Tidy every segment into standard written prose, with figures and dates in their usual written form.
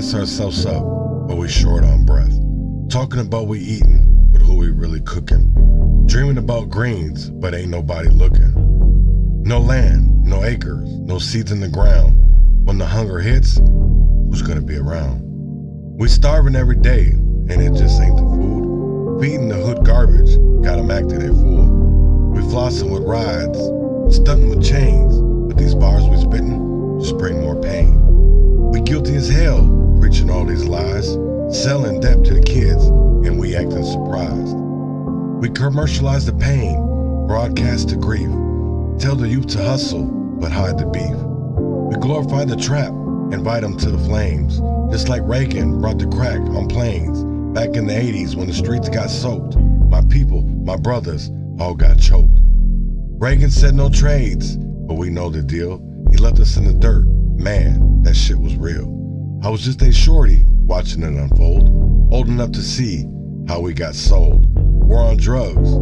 gas ourselves up, but we short on breath. Talking about we eating, but who we really cooking. Dreaming about greens, but ain't nobody looking. No land, no acres, no seeds in the ground. When the hunger hits, who's gonna be around? We starving every day, and it just ain't the food. Feeding the hood garbage, got 'em acting a fool. We flossing with rides, stunting with chains, but these bars we spitting just bring more pain. We guilty as hell, preaching all these lies, selling debt to the kids, and we acting surprised. We commercialize the pain, broadcast the grief, tell the youth to hustle, but hide the beef. We glorify the trap, invite them to the flames, just like Reagan brought the crack on planes. Back in the 80s when the streets got soaked, my people, my brothers, all got choked. Reagan said no trades, but we know the deal. He left us in the dirt. Man, that shit was real. I was just a shorty watching it unfold, old enough to see how we got sold. War on drugs,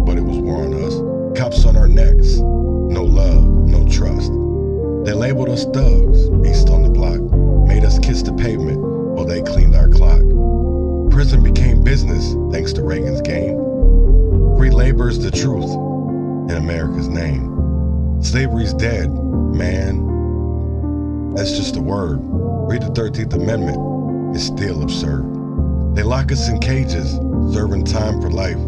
but it was war on us. Cops on our necks, no love, no trust. They labeled us thugs, beast on the block, made us kiss the pavement while they cleaned our clock. Prison became business thanks to Reagan's game. Free labor is the truth in America's name. Slavery's dead, man. That's just a word. Read the 13th Amendment. It's still absurd. They lock us in cages, serving time for life.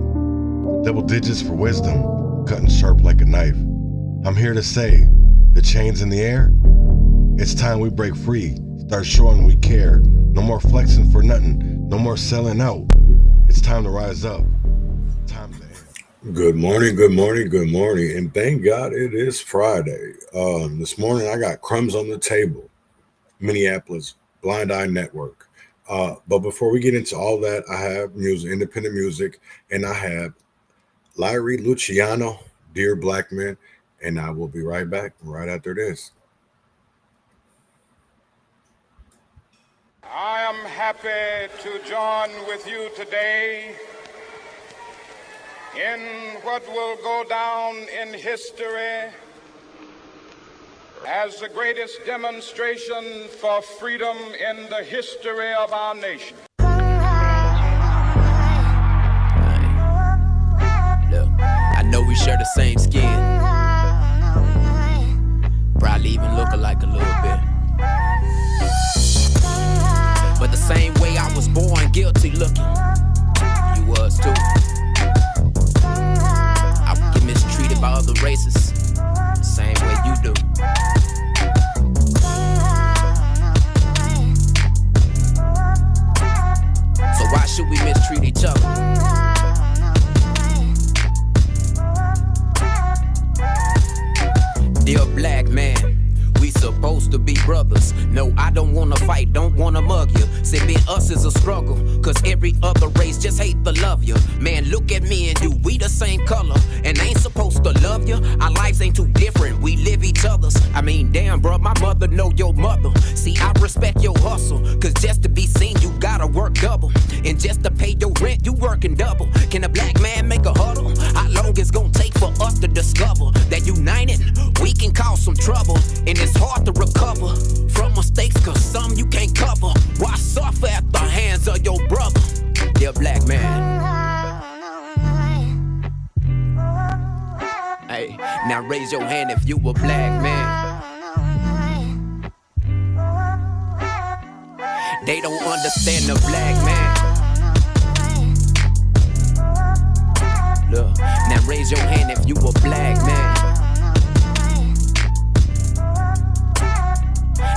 Double digits for wisdom, cutting sharp like a knife. I'm here to say, the chains in the air, it's time we break free, start showing we care. No more flexing for nothing, no more selling out. It's time to rise up. Time to end. Good morning, good morning, good morning. And thank God it is Friday. This morning I got Crumbs on the table, Minneapolis, Blind Eye Network. But before we get into all that, I have music, independent music, and I have Larry Luciano, Dear Black Men, and I will be right back right after this. I am happy to join with you today in what will go down in history as the greatest demonstration for freedom in the history of our nation. Look, I know we share the same skin. Probably even look alike a little bit. But the same way I was born guilty looking, you was too. I would get mistreated by other races, the same way you do. So why should we mistreat each other? Dear black man, we supposed to be brothers. No, I don't wanna fight, don't wanna mug you. Say being us is a struggle, cause every other race just hate to love you. Man, look at me and you, we the same color. And I ain't supposed to love you, our lives ain't too different, we live each other's. I mean, damn bro, my mother know your mother. See, I respect your hustle, cause just to be seen, you gotta work double. And just to pay your rent, you working double. Can a black man make a huddle? How long it's gonna take for us to discover that united, we can cause some trouble. And it's hard to recover from mistakes, cause some you can't cover. Why suffer at the hands of your brother? Dear black man. Hey, now raise your hand if you a black man. They don't understand the black man. Look, now raise your hand if you a black man.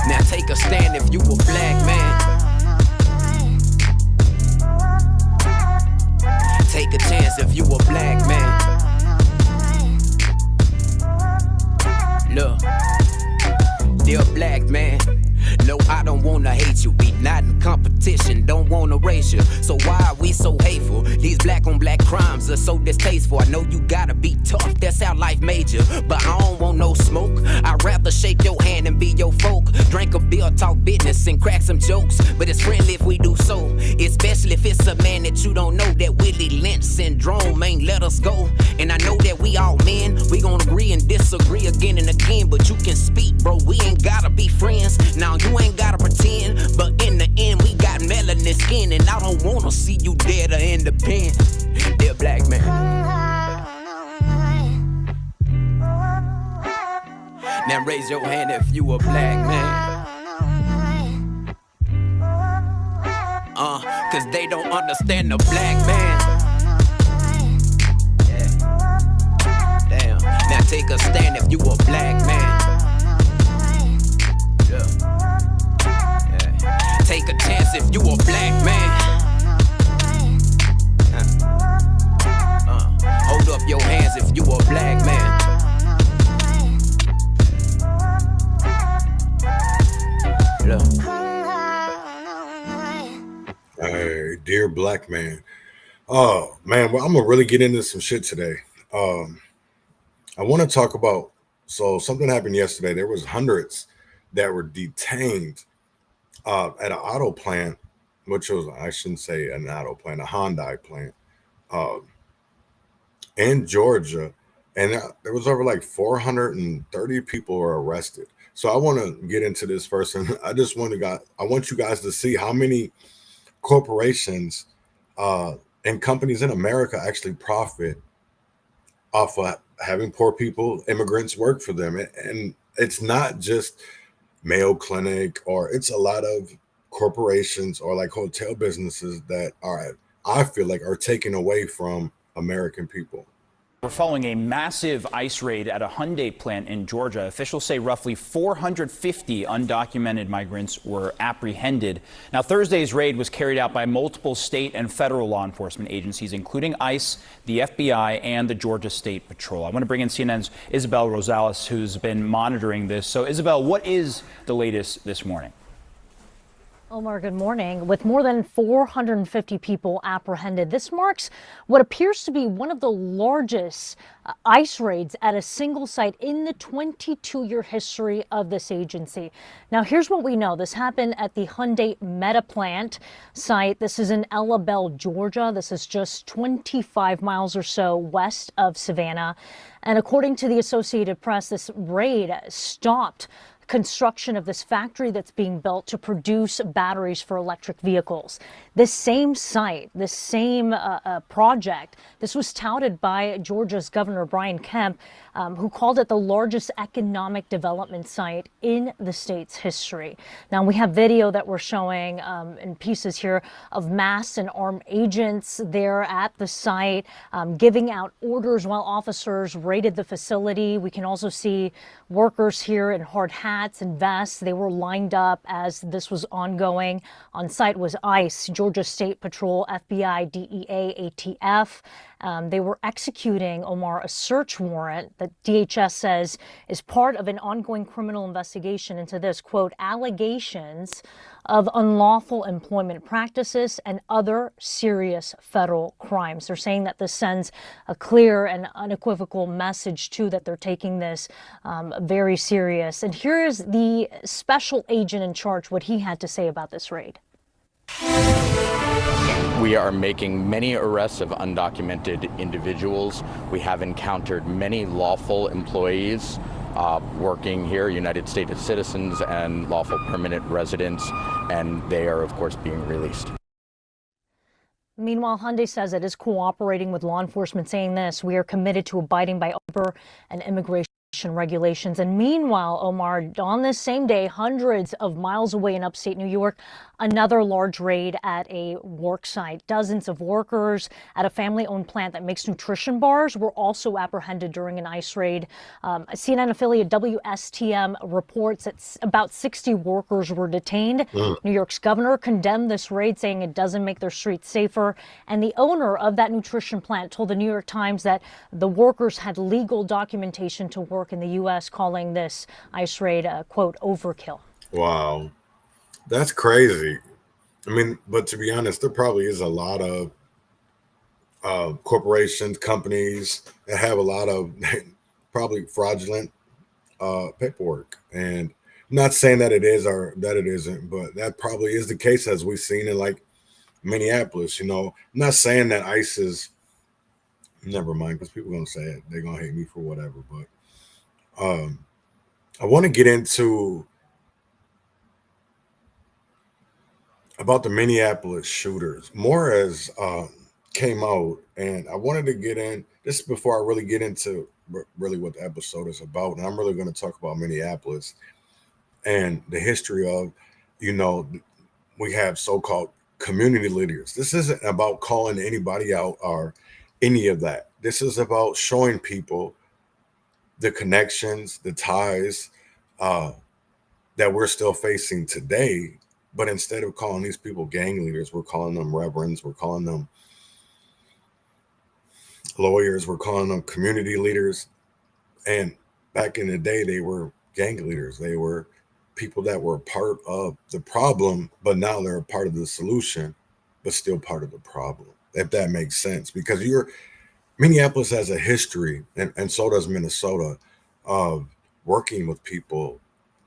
Now take a stand if you a black man. Take a chance if you a black man. Look, dear black man, no, I don't wanna hate you. We not in competition, don't wanna race you. So why are we so hateful? These black on black crimes are so distasteful. I know you gotta be tough, that's how life made you. But I don't want no smoke. I'd rather shake your hand and be your folk. Drink a beer, talk business, and crack some jokes. But it's friendly if we do so. Especially if it's a man that you don't know. That Willie Lynch syndrome ain't let us go. And I know that we all men. We gon' agree and disagree again and again. But you can speak, bro. We ain't gotta be friends. Now you ain't gotta pretend. But in the end, we got melanin skin. And I don't wanna see you dead or in the pen. Dear black man. Now raise your hand if you a black man. Cause they don't understand the black man. Yeah. Damn. Now take a stand if you a black man. Yeah. Yeah. Take a chance if you a black man. Hold up your hands if you a black man. Hey, dear black man. Oh man, well, I'm gonna really get into some shit today. I want to talk about, so something happened yesterday. There was hundreds that were detained at an auto plant, which was, I shouldn't say an auto plant, a Hyundai plant in Georgia, and there was over like 430 people were arrested. So I want to get into this first, and I want you guys to see how many corporations and companies in America actually profit off of having poor people, immigrants work for them. And it's not just Mayo Clinic, or it's a lot of corporations or like hotel businesses that are, I feel like, are taken away from American people. We're following a massive ICE raid at a Hyundai plant in Georgia. Officials say roughly 450 undocumented migrants were apprehended. Now, Thursday's raid was carried out by multiple state and federal law enforcement agencies, including ICE, the FBI, and the Georgia State Patrol. I want to bring in CNN's Isabel Rosales, who's been monitoring this. So, Isabel, what is the latest this morning? Omar, good morning. With more than 450 people apprehended, this marks what appears to be one of the largest ICE raids at a single site in the 22-year history of this agency. Now, here's what we know. This happened at the Hyundai Meta plant site. This is in Ella Belle, Georgia. This is just 25 miles or so west of Savannah. And according to the Associated Press, this raid stopped construction of this factory that's being built to produce batteries for electric vehicles. This same site, this same project, this was touted by Georgia's Governor Brian Kemp, who called it the largest economic development site in the state's history. Now, we have video that we're showing in pieces here of masked and armed agents there at the site, giving out orders while officers raided the facility. We can also see workers here in hard hats and vests. They were lined up as this was ongoing. On site was ICE, Georgia State Patrol, FBI, DEA, ATF. They were executing, Omar, a search warrant that DHS says is part of an ongoing criminal investigation into this, quote, allegations of unlawful employment practices and other serious federal crimes. They're saying that this sends a clear and unequivocal message, too, that they're taking this very serious. And here is the special agent in charge, what he had to say about this raid. We are making many arrests of undocumented individuals. We have encountered many lawful employees working here, United States citizens and lawful permanent residents, and they are, of course, being released. Meanwhile, Hyundai says it is cooperating with law enforcement, saying this: we are committed to abiding by labor and immigration regulations. And meanwhile, Omar, on this same day, hundreds of miles away in upstate New York, another large raid at a work site. Dozens of workers at a family-owned plant that makes nutrition bars were also apprehended during an ICE raid. CNN affiliate WSTM reports that about 60 workers were detained. New York's governor condemned this raid, saying it doesn't make their streets safer. And the owner of that nutrition plant told the New York Times that the workers had legal documentation to work in the U.S., calling this ICE raid a, quote, overkill. Wow. That's crazy. I mean, but to be honest, there probably is a lot of corporations, companies that have a lot of probably fraudulent paperwork. And I'm not saying that it is or that it isn't, but that probably is the case as we've seen in like Minneapolis. I'm not saying that ICE is, never mind, because people are going to say it. They're going to hate me for whatever. But I want to get into about the Minneapolis shooters. More as came out, and I wanted to get in this before I really get into really what the episode is about. And I'm really going to talk about Minneapolis and the history of, we have so-called community leaders. This isn't about calling anybody out or any of that. This is about showing people the connections, the ties that we're still facing today. But instead of calling these people gang leaders, we're calling them reverends, we're calling them lawyers, we're calling them community leaders. And back in the day, they were gang leaders. They were people that were part of the problem, but now they're a part of the solution, but still part of the problem, if that makes sense. Because Minneapolis has a history, and so does Minnesota, of working with people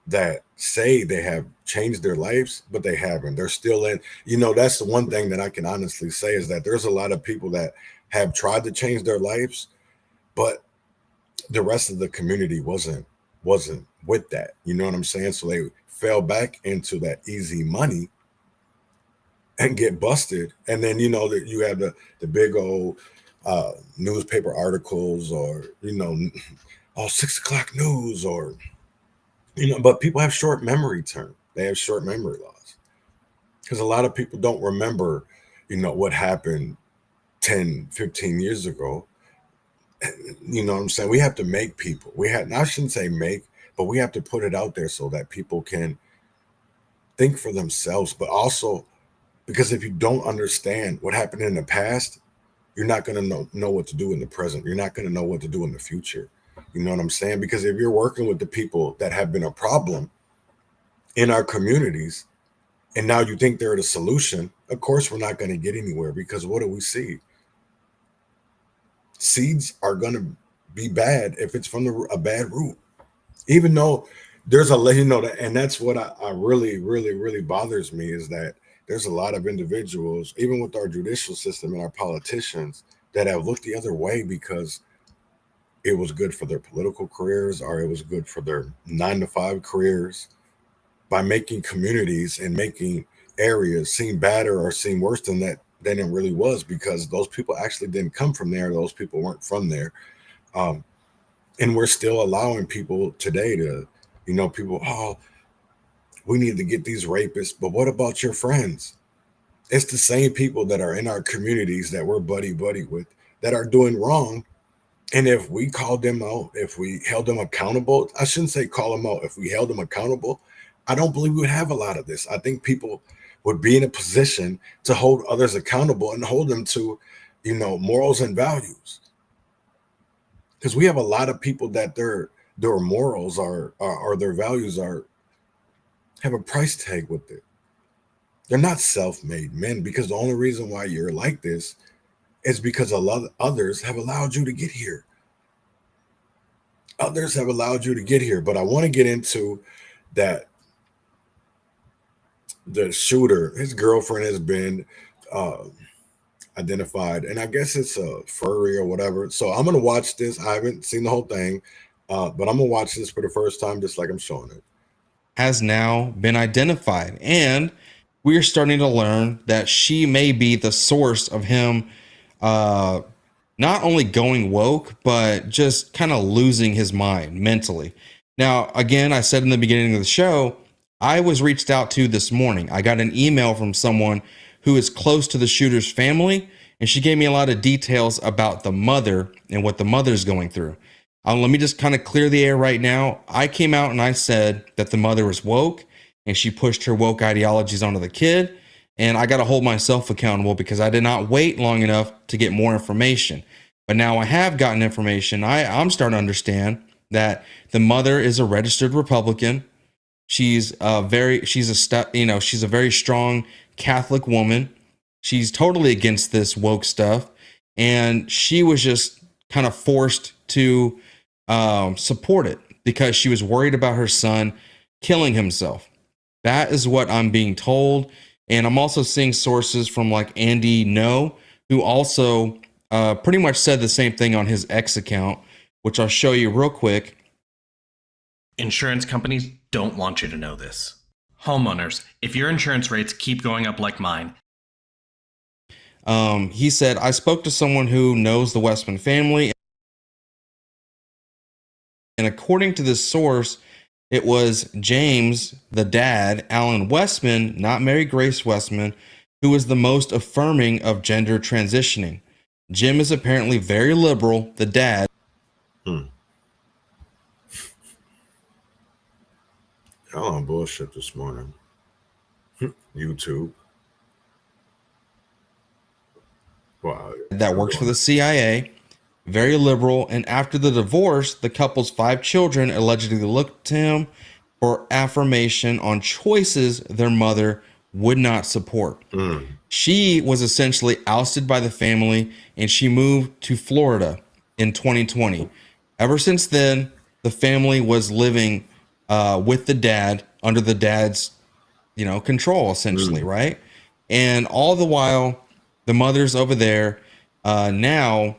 that say they have changed their lives, but they haven't. They're still in, that's the one thing that I can honestly say is that there's a lot of people that have tried to change their lives, but the rest of the community wasn't with that. You know what I'm saying? So they fell back into that easy money and get busted. And then, that you have the big old newspaper articles or, 6 o'clock news or, but people have short memory term. They have short memory loss because a lot of people don't remember, what happened 10, 15 years ago. You know what I'm saying? We have to make people, I shouldn't say make, but we have to put it out there so that people can think for themselves, but also because if you don't understand what happened in the past, you're not going to know what to do in the present. You're not going to know what to do in the future. You know what I'm saying? Because if you're working with the people that have been a problem in our communities, and now you think they're the solution, of course, we're not going to get anywhere because what do we see? Seeds are going to be bad if it's from a bad root, even though there's and that's what I really, really, really bothers me is that there's a lot of individuals, even with our judicial system and our politicians, that have looked the other way because it was good for their political careers or it was good for their 9-to-5 careers by making communities and making areas seem better or seem worse than it really was, because those people actually didn't come from there. Those people weren't from there. And we're still allowing people today to, we need to get these rapists, but what about your friends? It's the same people that are in our communities that we're buddy with that are doing wrong. And if we called them out, if we held them accountable, I shouldn't say call them out. If we held them accountable, I don't believe we would have a lot of this. I think people would be in a position to hold others accountable and hold them to, morals and values. Because we have a lot of people that their morals or their values have a price tag with it. They're not self-made men, because the only reason why you're like this is because a lot of others have allowed you to get here. Others have allowed you to get here. But I want to get into that. The shooter, his girlfriend has been identified, and I guess it's a furry or whatever. So I'm going to watch this. I haven't seen the whole thing, but I'm going to watch this for the first time, just like I'm showing it. Has now been identified, and we're starting to learn that she may be the source of him not only going woke, but just kind of losing his mind mentally. Now, again, I said in the beginning of the show, I was reached out to this morning. I got an email from someone who is close to the shooter's family, and she gave me a lot of details about the mother and what the mother's going through. Let me just kind of clear the air right now. I came out and I said that the mother was woke and she pushed her woke ideologies onto the kid. And I got to hold myself accountable because I did not wait long enough to get more information. But now I have gotten information. I'm starting to understand that the mother is a registered Republican. She's a very strong Catholic woman. She's totally against this woke stuff. And she was just kind of forced to support it because she was worried about her son killing himself. That is what I'm being told. And I'm also seeing sources from like Andy No, who also pretty much said the same thing on his X account, which I'll show you real quick. Insurance companies don't want you to know this. Homeowners, if your insurance rates keep going up like mine. He said, I spoke to someone who knows the Westman family. And according to this source, it was James, the dad, Alan Westman, not Mary Grace Westman, who was the most affirming of gender transitioning. Jim is apparently very liberal, the dad. Y'all on bullshit this morning. YouTube. Wow. That works for the CIA, very liberal. And after the divorce, the couple's 5 children allegedly looked to him for affirmation on choices their mother would not support. She was essentially ousted by the family and she moved to Florida in 2020. Ever since then, the family was living with the dad under the dad's, control, essentially, right? And all the while, the mother's over there. Now,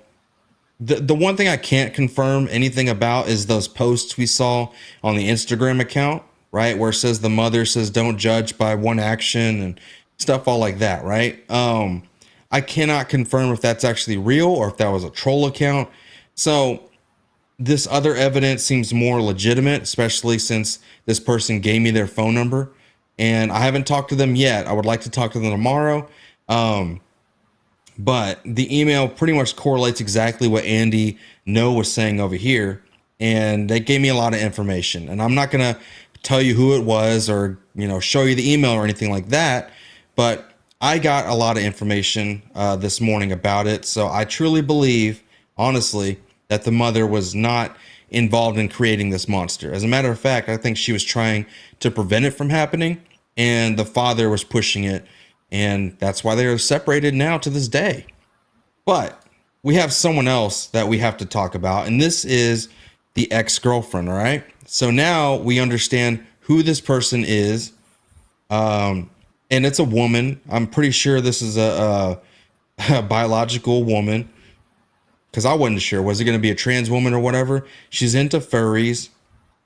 the one thing I can't confirm anything about is those posts we saw on the Instagram account, right? Where it says the mother says, don't judge by one action and stuff all like that, right? I cannot confirm if that's actually real or if that was a troll account. So this other evidence seems more legitimate, especially since this person gave me their phone number and I haven't talked to them yet. I would like to talk to them tomorrow. But the email pretty much correlates exactly what Andy No was saying over here. And they gave me a lot of information. And I'm not going to tell you who it was or, show you the email or anything like that. But I got a lot of information this morning about it. So I truly believe, honestly, that the mother was not involved in creating this monster. As a matter of fact, I think she was trying to prevent it from happening. And the father was pushing it. And that's why they're separated now to this day. But we have someone else that we have to talk about. And this is the ex-girlfriend, all right? So now we understand who this person is. And it's a woman. I'm pretty sure this is a biological woman. Because I wasn't sure. Was it going to be a trans woman or whatever? She's into furries.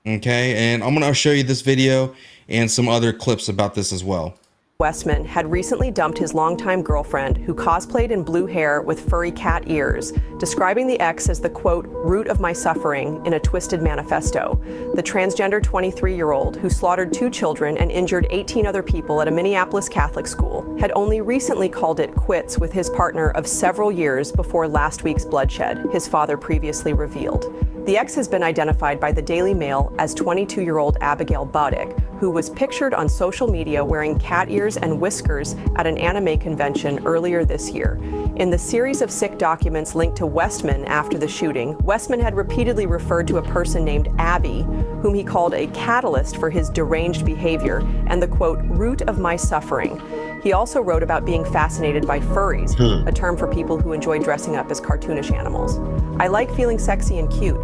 Okay. And I'm going to show you this video and some other clips about this as well. Westman had recently dumped his longtime girlfriend, who cosplayed in blue hair with furry cat ears, describing the ex as the, quote, root of my suffering in a twisted manifesto. The transgender 23-year-old, who slaughtered 2 children and injured 18 other people at a Minneapolis Catholic school, had only recently called it quits with his partner of several years before last week's bloodshed, his father previously revealed. The ex has been identified by the Daily Mail as 22-year-old Abigail Boddick, who was pictured on social media wearing cat ears and whiskers at an anime convention earlier this year. In the series of sick documents linked to Westman after the shooting, Westman had repeatedly referred to a person named Abby, whom he called a catalyst for his deranged behavior and the, quote, root of my suffering. He also wrote about being fascinated by furries, a term for people who enjoy dressing up as cartoonish animals. I like feeling sexy and cute,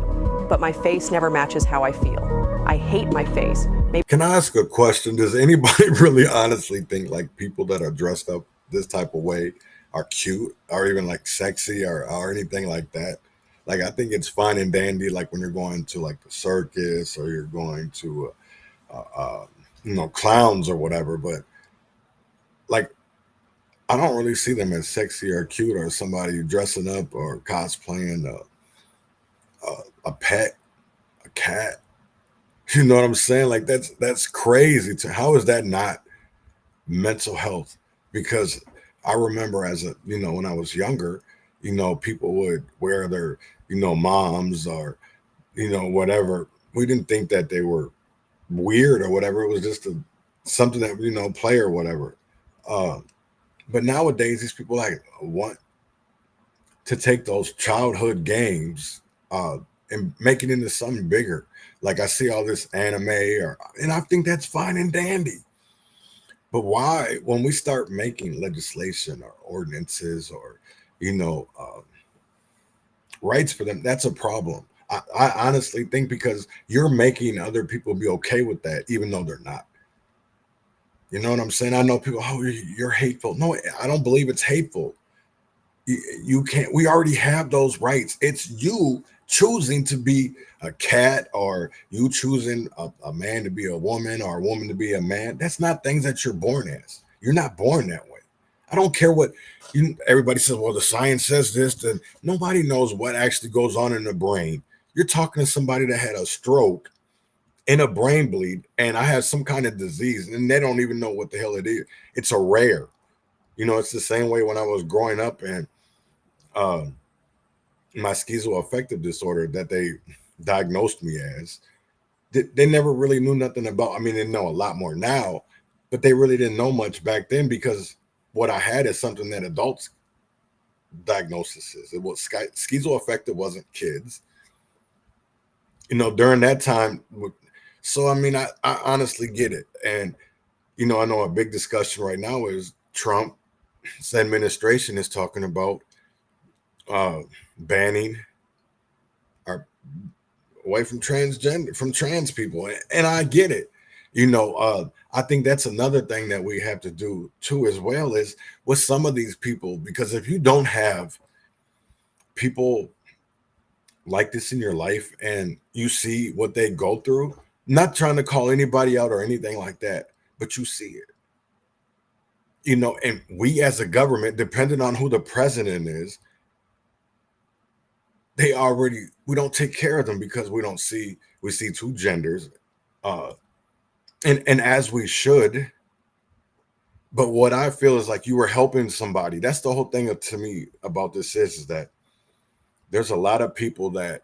but my face never matches how I feel. I hate my face. Can I ask a question? Does anybody really honestly think like people that are dressed up this type of way are cute or even like sexy or anything like that? Like, I think it's fine and dandy, like when you're going to like the circus or you're going to, clowns or whatever. But like, I don't really see them as sexy or cute or somebody dressing up or cosplaying a pet, a cat. You know what I'm saying? Like that's crazy. How is that not mental health? Because I remember when I was younger, people would wear their, moms or, whatever. We didn't think that they were weird or whatever. It was just something that, play or whatever. But nowadays, these people like want to take those childhood games and make it into something bigger. Like I see all this anime and I think that's fine and dandy. But why, when we start making legislation or ordinances or, you know, rights for them, that's a problem. I honestly think because you're making other people be okay with that, even though they're not. You know what I'm saying? I know people, oh, you're hateful. No, I don't believe it's hateful. You can't, we already have those rights. It's you choosing to be a cat, or you choosing a man to be a woman, or a woman to be a man. That's not things that you're born as. You're not born that way. I don't care what everybody says, well, the science says this, then nobody knows what actually goes on in the brain. You're talking to somebody that had a stroke and a brain bleed, and I have some kind of disease, and they don't even know what the hell it is. It's a rare. You know, it's the same way when I was growing up, and my schizoaffective disorder that they diagnosed me as, they never really knew nothing about. I mean, they know a lot more now, but they really didn't know much back then, because what I had is something that adults diagnosis is. It was schizoaffective, wasn't kids. You know, during that time. So, I mean, I honestly get it. And, you know, I know a big discussion right now is Trump's administration is talking about banning our away from trans people. And I get it. You know, I think that's another thing that we have to do too, as well, is with some of these people, because if you don't have people like this in your life and you see what they go through, not trying to call anybody out or anything like that, but you see it, you know, and we as a government, depending on who the president is, we don't take care of them, because we see two genders, and as we should. But what I feel is like you were helping somebody. That's the whole thing to me about this is that there's a lot of people that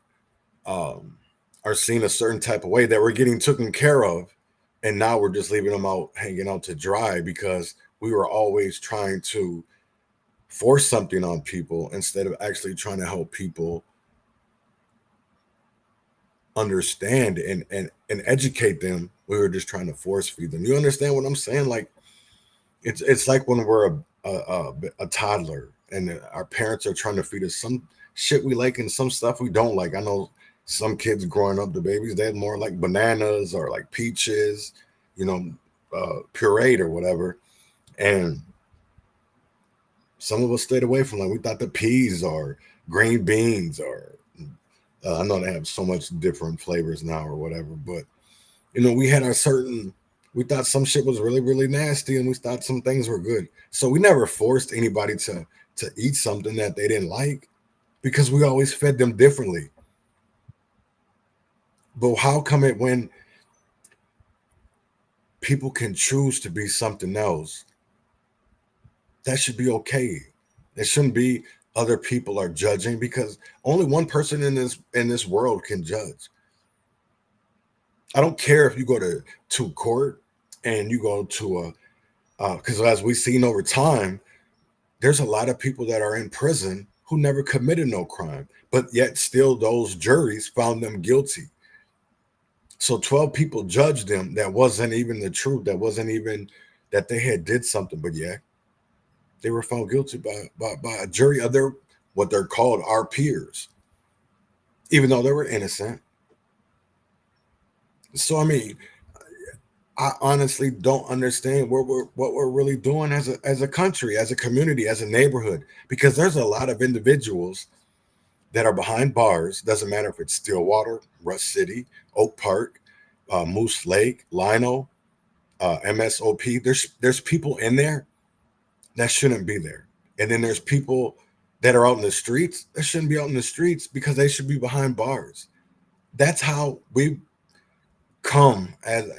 are seen a certain type of way that we're getting taken care of, and now we're just leaving them out hanging out to dry, because we were always trying to force something on people instead of actually trying to help people understand and educate them. We were just trying to force feed them. You understand what I'm saying? Like it's like when we're a toddler and our parents are trying to feed us some shit we like and some stuff we don't like. I know some kids growing up, the babies, they had more like bananas or like peaches, you know, pureed or whatever. And some of us stayed away from, like, we thought the peas or green beans or I know they have so much different flavors now or whatever, but you know, we had we thought some shit was really, really nasty, and we thought some things were good. So we never forced anybody to eat something that they didn't like, because we always fed them differently. But how come it when people can choose to be something else, that should be okay? It shouldn't be other people are judging, because only one person in this world can judge. I don't care if you go to court and you go to because as we've seen over time, there's a lot of people that are in prison who never committed no crime, but yet still those juries found them guilty. So 12 people judged them. That wasn't even the truth. That wasn't even that they had did something, but yeah, they were found guilty by a jury of what they're called our peers, even though they were innocent. So I mean, I honestly don't understand what we're really doing as a country, as a community, as a neighborhood, because there's a lot of individuals that are behind bars. Doesn't matter if it's Stillwater, Rush City, Oak Park, Moose Lake, Lino, MSOP. There's people in there that shouldn't be there, and then there's people that are out in the streets that shouldn't be out in the streets, because they should be behind bars. That's how we come as.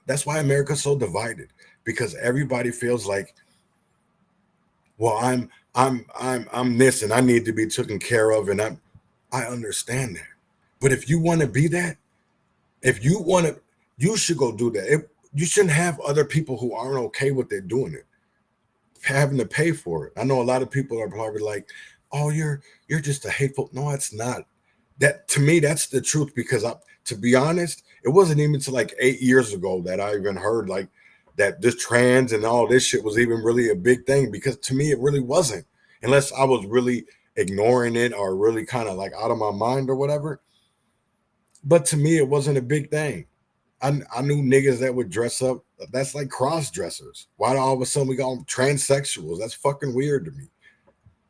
That's why America's so divided, because everybody feels like, well, I'm this and I need to be taken care of, and I understand that. But if you want to be that, if you want to, you should go do that. You shouldn't have other people who aren't okay with it doing it, having to pay for it. I know a lot of people are probably like, oh, you're just a hateful. No, it's not. That, to me, that's the truth, because to be honest, it wasn't even until like 8 years ago that I even heard like, that this trans and all this shit was even really a big thing, because to me it really wasn't, unless I was really ignoring it or really kind of like out of my mind or whatever. But to me it wasn't a big thing. I knew niggas that would dress up. That's like cross dressers. Why all of a sudden we got transsexuals? That's fucking weird to me.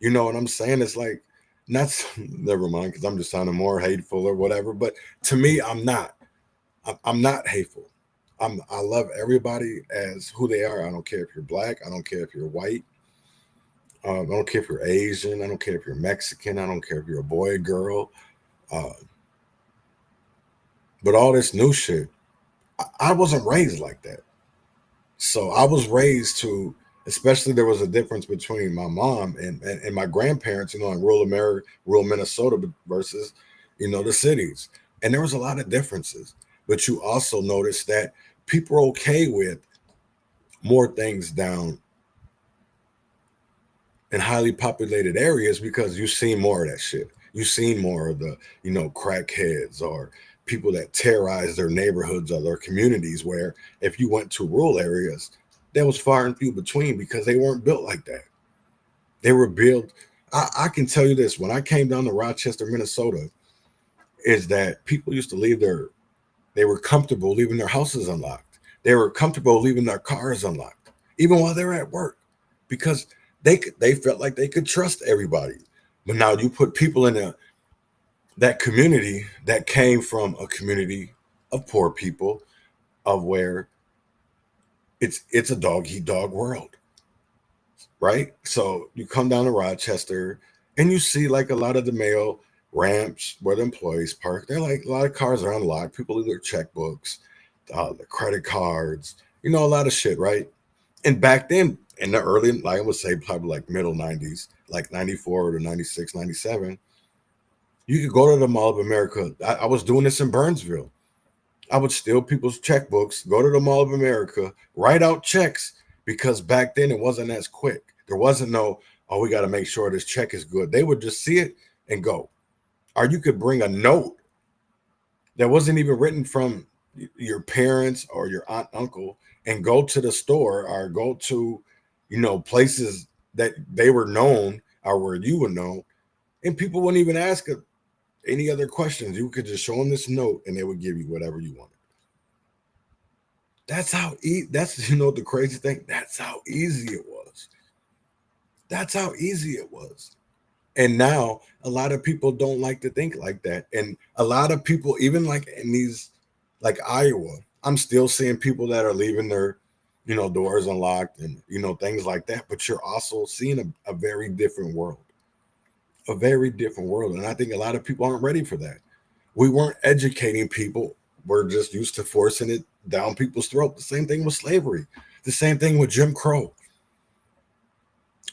You know what I'm saying? It's like, not, never mind, because I'm just sounding more hateful or whatever. But to me, I'm not hateful. I love everybody as who they are. I don't care if you're black. I don't care if you're white. I don't care if you're Asian. I don't care if you're Mexican. I don't care if you're a boy or girl. But all this new shit, I wasn't raised like that. So I was raised to, especially there was a difference between my mom and my grandparents, you know, in rural America, rural Minnesota versus, you know, the cities. And there was a lot of differences. But you also notice that people are okay with more things down in highly populated areas because you've seen more of that shit. You've seen more of the, you know, crackheads or people that terrorize their neighborhoods or their communities, where if you went to rural areas, there was far and few between because they weren't built like that. They were built. I can tell you this, when I came down to Rochester, Minnesota, is that people used to they were comfortable leaving their houses unlocked. They were comfortable leaving their cars unlocked, even while they were at work, because they felt like they could trust everybody. But now you put people in that community that came from a community of poor people, of where it's a dog eat dog world, right? So you come down to Rochester and you see like a lot of the mail ramps where the employees park. They're like, a lot of cars are unlocked. People leave their checkbooks, the credit cards, you know, a lot of shit, right? And back then, in the early, like I would say probably like middle 90s, like 94 to 96, 97, you could go to the Mall of America. I was doing this in Burnsville. I would steal people's checkbooks, go to the Mall of America, write out checks, because back then it wasn't as quick. There wasn't no, oh, we got to make sure this check is good. They would just see it and go. Or you could bring a note that wasn't even written from your parents or your aunt, uncle, and go to the store or go to, you know, places that they were known or where you were known, and people wouldn't even ask any other questions. You could just show them this note and they would give you whatever you wanted. That's how that's, you know, the crazy thing. That's how easy it was. That's how easy it was. And now a lot of people don't like to think like that. And a lot of people, even like in these, like Iowa, I'm still seeing people that are leaving their, you know, doors unlocked and, you know, things like that. But you're also seeing a very different world. A very different world. And I think a lot of people aren't ready for that. We weren't educating people. We're just used to forcing it down people's throat. The same thing with slavery. The same thing with Jim Crow.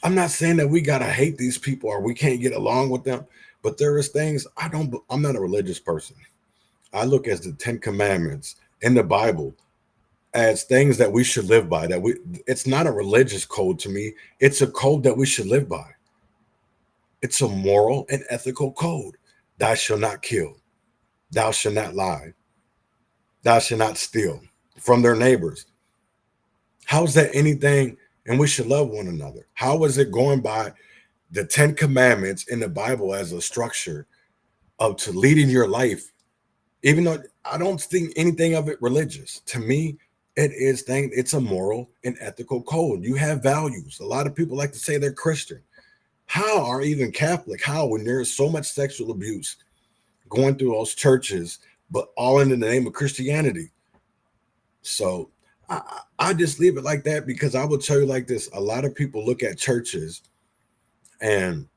I'm not saying that we gotta hate these people or we can't get along with them, but there is things I'm not a religious person. I look at the 10 Commandments in the Bible as things that we should live by. It's not a religious code to me. It's a code that we should live by. It's a moral and ethical code. Thou shalt not kill. Thou shalt not lie. Thou shalt not steal from their neighbors. How is that anything? And we should love one another. How is it going by the 10 Commandments in the Bible as a structure of to leading your life? Even though I don't think anything of it religious. To me, it's a moral and ethical code. You have values. A lot of people like to say they're Christian. How are even Catholic? How, when there's so much sexual abuse going through those churches, but all in the name of Christianity? So I just leave it like that, because I will tell you like this. A lot of people look at churches and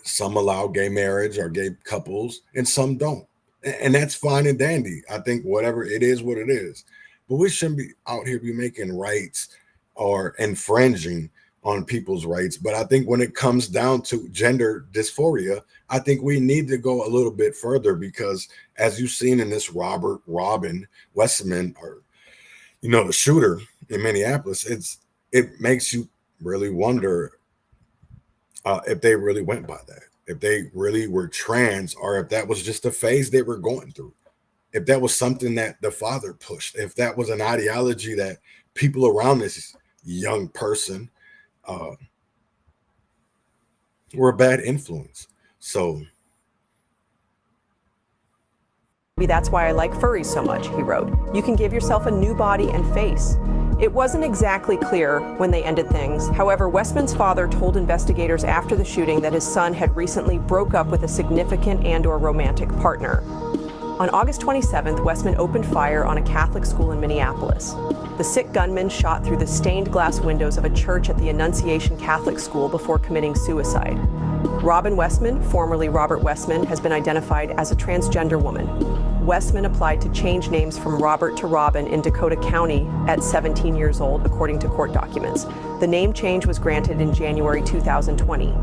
some allow gay marriage or gay couples and some don't. And that's fine and dandy. I think whatever it is, what it is. But we shouldn't be out here be making rights or infringing on people's rights. But I think when it comes down to gender dysphoria, I think we need to go a little bit further, because as you've seen in this Robin Westerman, or, you know, the shooter in Minneapolis, it makes you really wonder if they really went by that, if they really were trans, or if that was just a phase they were going through. if that was something that the father pushed, if that was an ideology that people around this young person were a bad influence. So Maybe that's why I like furries so much, he wrote. You can give yourself a new body and face. It wasn't exactly clear when they ended things. However, Westman's father told investigators after the shooting that his son had recently broke up with a significant and/or romantic partner. On August 27th, Westman opened fire on a Catholic school in Minneapolis. The sick gunman shot through the stained glass windows of a church at the Annunciation Catholic School before committing suicide. Robin Westman, formerly Robert Westman, has been identified as a transgender woman. Westman applied to change names from Robert to Robin in Dakota County at 17 years old, according to court documents. The name change was granted in January 2020.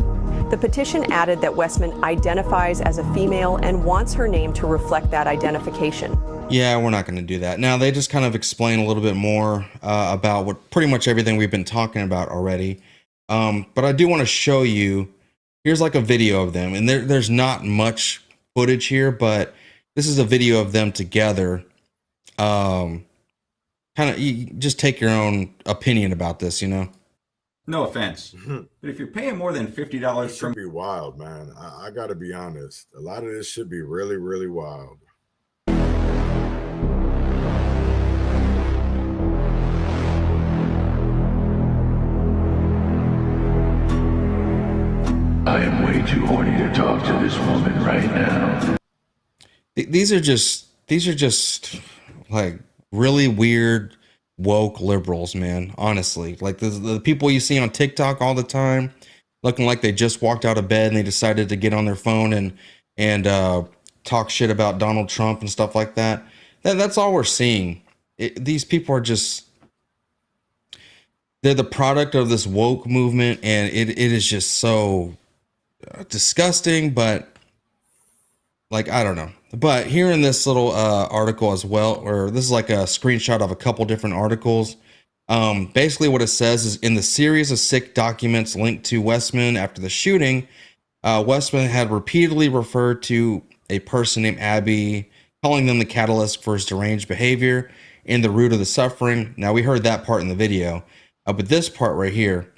The petition added that Westman identifies as a female and wants her name to reflect that identification. Yeah, we're not going to do that. Now, they just kind of explain a little bit more about what pretty much everything we've been talking about already. But I do want to show you, here's like a video of them. And there's not much footage here, but this is a video of them together. Kind of, you just take your own opinion about this, you know? No offense, but if you're paying more than $50 it should be wild, man. I got to be honest. A lot of this should be really, really wild. I am way too horny to talk to this woman right now. These are just like really weird woke liberals, man. Honestly, like the people you see on TikTok all the time, looking like they just walked out of bed and they decided to get on their phone and talk shit about Donald Trump and stuff like that. That's all we're seeing. These people are just, they're the product of this woke movement, and it is just so disgusting. But like, I don't know. But here in this little article as well, or this is like a screenshot of a couple different articles. Basically what it says is, in the series of sick documents linked to Westman after the shooting, Westman had repeatedly referred to a person named Abby, calling them the catalyst for his deranged behavior and the root of the suffering. Now, we heard that part in the video, but this part right here,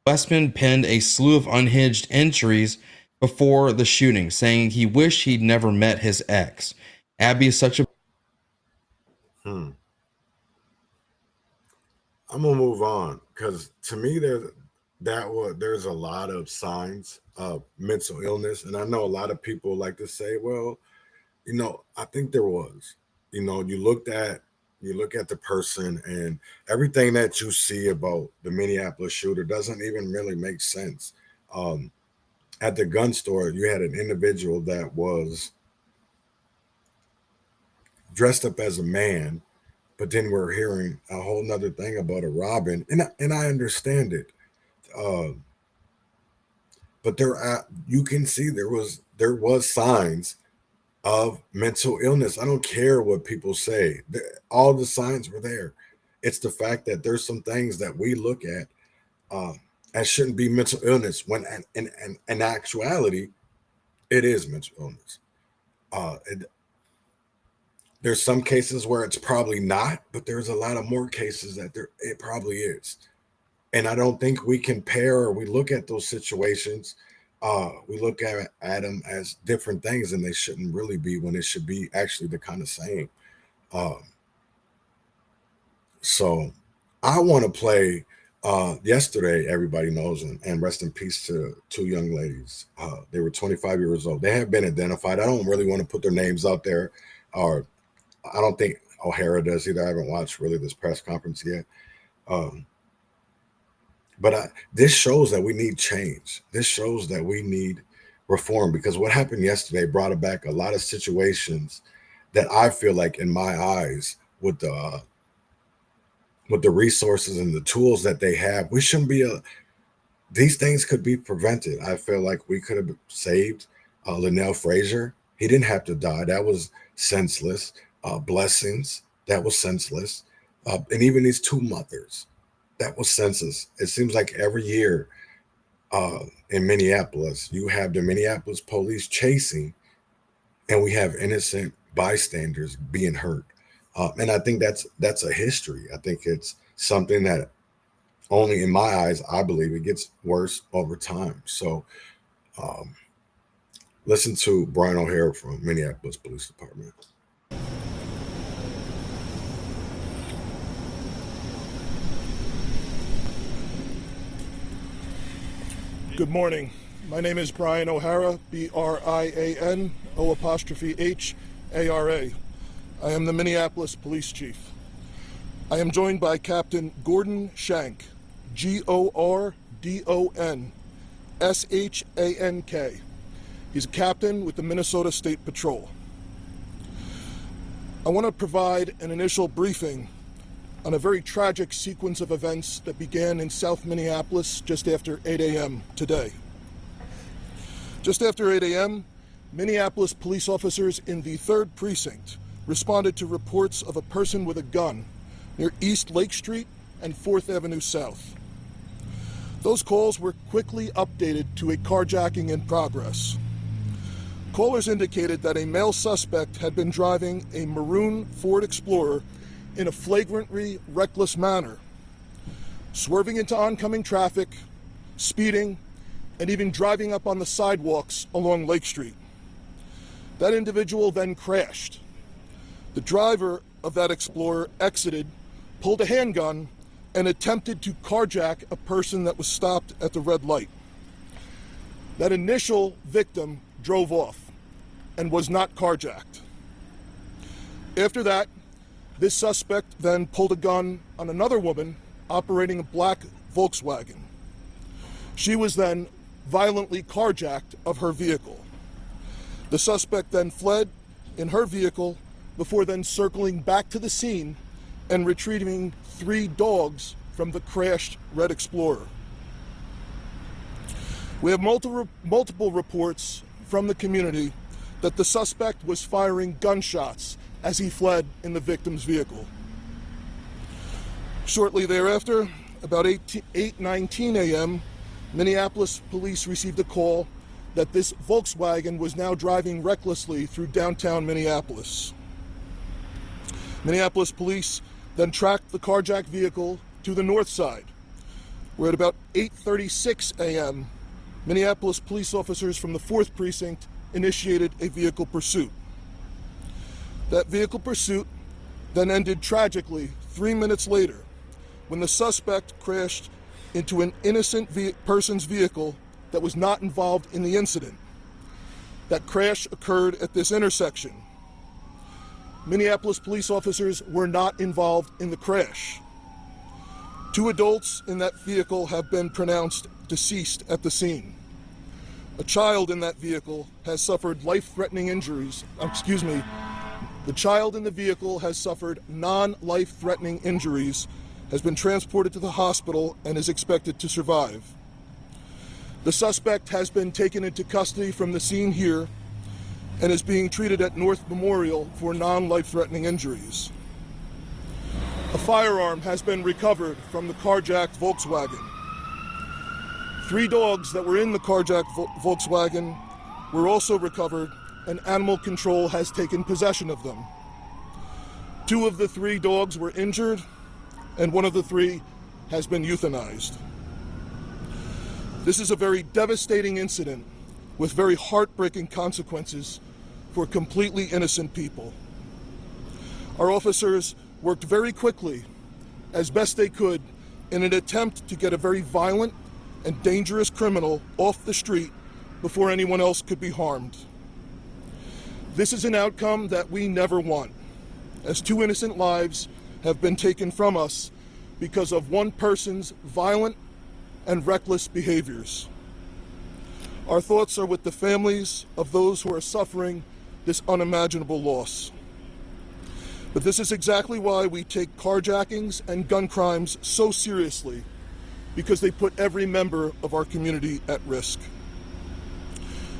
Westman penned a slew of unhinged entries before the shooting, saying he wished he'd never met his ex. Abby is such a... I'm gonna move on, because to me there's a lot of signs of mental illness, and I know a lot of people like to say, well, you know, I think there was. You know, you look at the person, and everything that you see about the Minneapolis shooter doesn't even really make sense. At the gun store, you had an individual that was dressed up as a man, but then we're hearing a whole nother thing about a Robin, and I understand it. But you can see there was signs of mental illness. I don't care what people say. All the signs were there. It's the fact that there's some things that we look at as shouldn't be mental illness, when in actuality, it is mental illness. There's some cases where it's probably not, but there's a lot of more cases that it probably is. And I don't think we compare, or we look at those situations, we look at them as different things, and they shouldn't really be, when it should be actually the kind of same. So I want to play yesterday, everybody knows, and rest in peace to two young ladies. They were 25 years old. They have been identified. I don't really want to put their names out there, or I don't think O'Hara does either. I haven't watched really this press conference yet. But this shows that we need change. This shows that we need reform, because what happened yesterday brought back a lot of situations that I feel like, in my eyes, with the resources and the tools that they have, we shouldn't be these things could be prevented. I feel like we could have saved Linnell Frazier. He didn't have to die. That was senseless. Blessings, that was senseless. And even these two mothers, that was senseless. It seems like every year in Minneapolis, you have the Minneapolis police chasing, and we have innocent bystanders being hurt. And I think that's a history. I think it's something that only in my eyes, I believe it gets worse over time. So listen to Brian O'Hara from Minneapolis Police Department. Good morning. My name is Brian O'Hara, BRIANO''HARA. I am the Minneapolis Police Chief. I am joined by Captain Gordon Shank, GORDONSHANK. He's a captain with the Minnesota State Patrol. I want to provide an initial briefing on a very tragic sequence of events that began in South Minneapolis just after 8 a.m. today. Just after 8 a.m., Minneapolis police officers in the 3rd Precinct responded to reports of a person with a gun near East Lake Street and 4th Avenue South. Those calls were quickly updated to a carjacking in progress. Callers indicated that a male suspect had been driving a maroon Ford Explorer in a flagrantly reckless manner, swerving into oncoming traffic, speeding, and even driving up on the sidewalks along Lake Street. That individual then crashed. The driver of that Explorer exited, pulled a handgun, and attempted to carjack a person that was stopped at the red light. That initial victim drove off and was not carjacked. After that, this suspect then pulled a gun on another woman operating a black Volkswagen. She was then violently carjacked of her vehicle. The suspect then fled in her vehicle before then circling back to the scene and retrieving 3 dogs from the crashed Red Explorer. We have multiple reports from the community that the suspect was firing gunshots as he fled in the victim's vehicle. Shortly thereafter, about 8:19 a.m., Minneapolis police received a call that this Volkswagen was now driving recklessly through downtown Minneapolis. Minneapolis police then tracked the carjacked vehicle to the north side, where at about 8:36 a.m., Minneapolis police officers from the 4th Precinct initiated a vehicle pursuit. That vehicle pursuit then ended tragically 3 minutes later when the suspect crashed into an innocent person's vehicle that was not involved in the incident. That crash occurred at this intersection. Minneapolis police officers were not involved in the crash. 2 adults in that vehicle have been pronounced deceased at the scene. A child in that vehicle has suffered life-threatening injuries. The child in the vehicle has suffered non-life-threatening injuries, has been transported to the hospital, and is expected to survive. The suspect has been taken into custody from the scene here and is being treated at North Memorial for non-life-threatening injuries. A firearm has been recovered from the carjacked Volkswagen. 3 dogs that were in the carjacked Volkswagen were also recovered, and animal control has taken possession of them. 2 of the 3 dogs were injured, and 1 of the 3 has been euthanized. This is a very devastating incident with very heartbreaking consequences for completely innocent people. Our officers worked very quickly, as best they could, in an attempt to get a very violent and dangerous criminal off the street before anyone else could be harmed. This is an outcome that we never want, as 2 innocent lives have been taken from us because of one person's violent and reckless behaviors. Our thoughts are with the families of those who are suffering this unimaginable loss. But this is exactly why we take carjackings and gun crimes so seriously, because they put every member of our community at risk.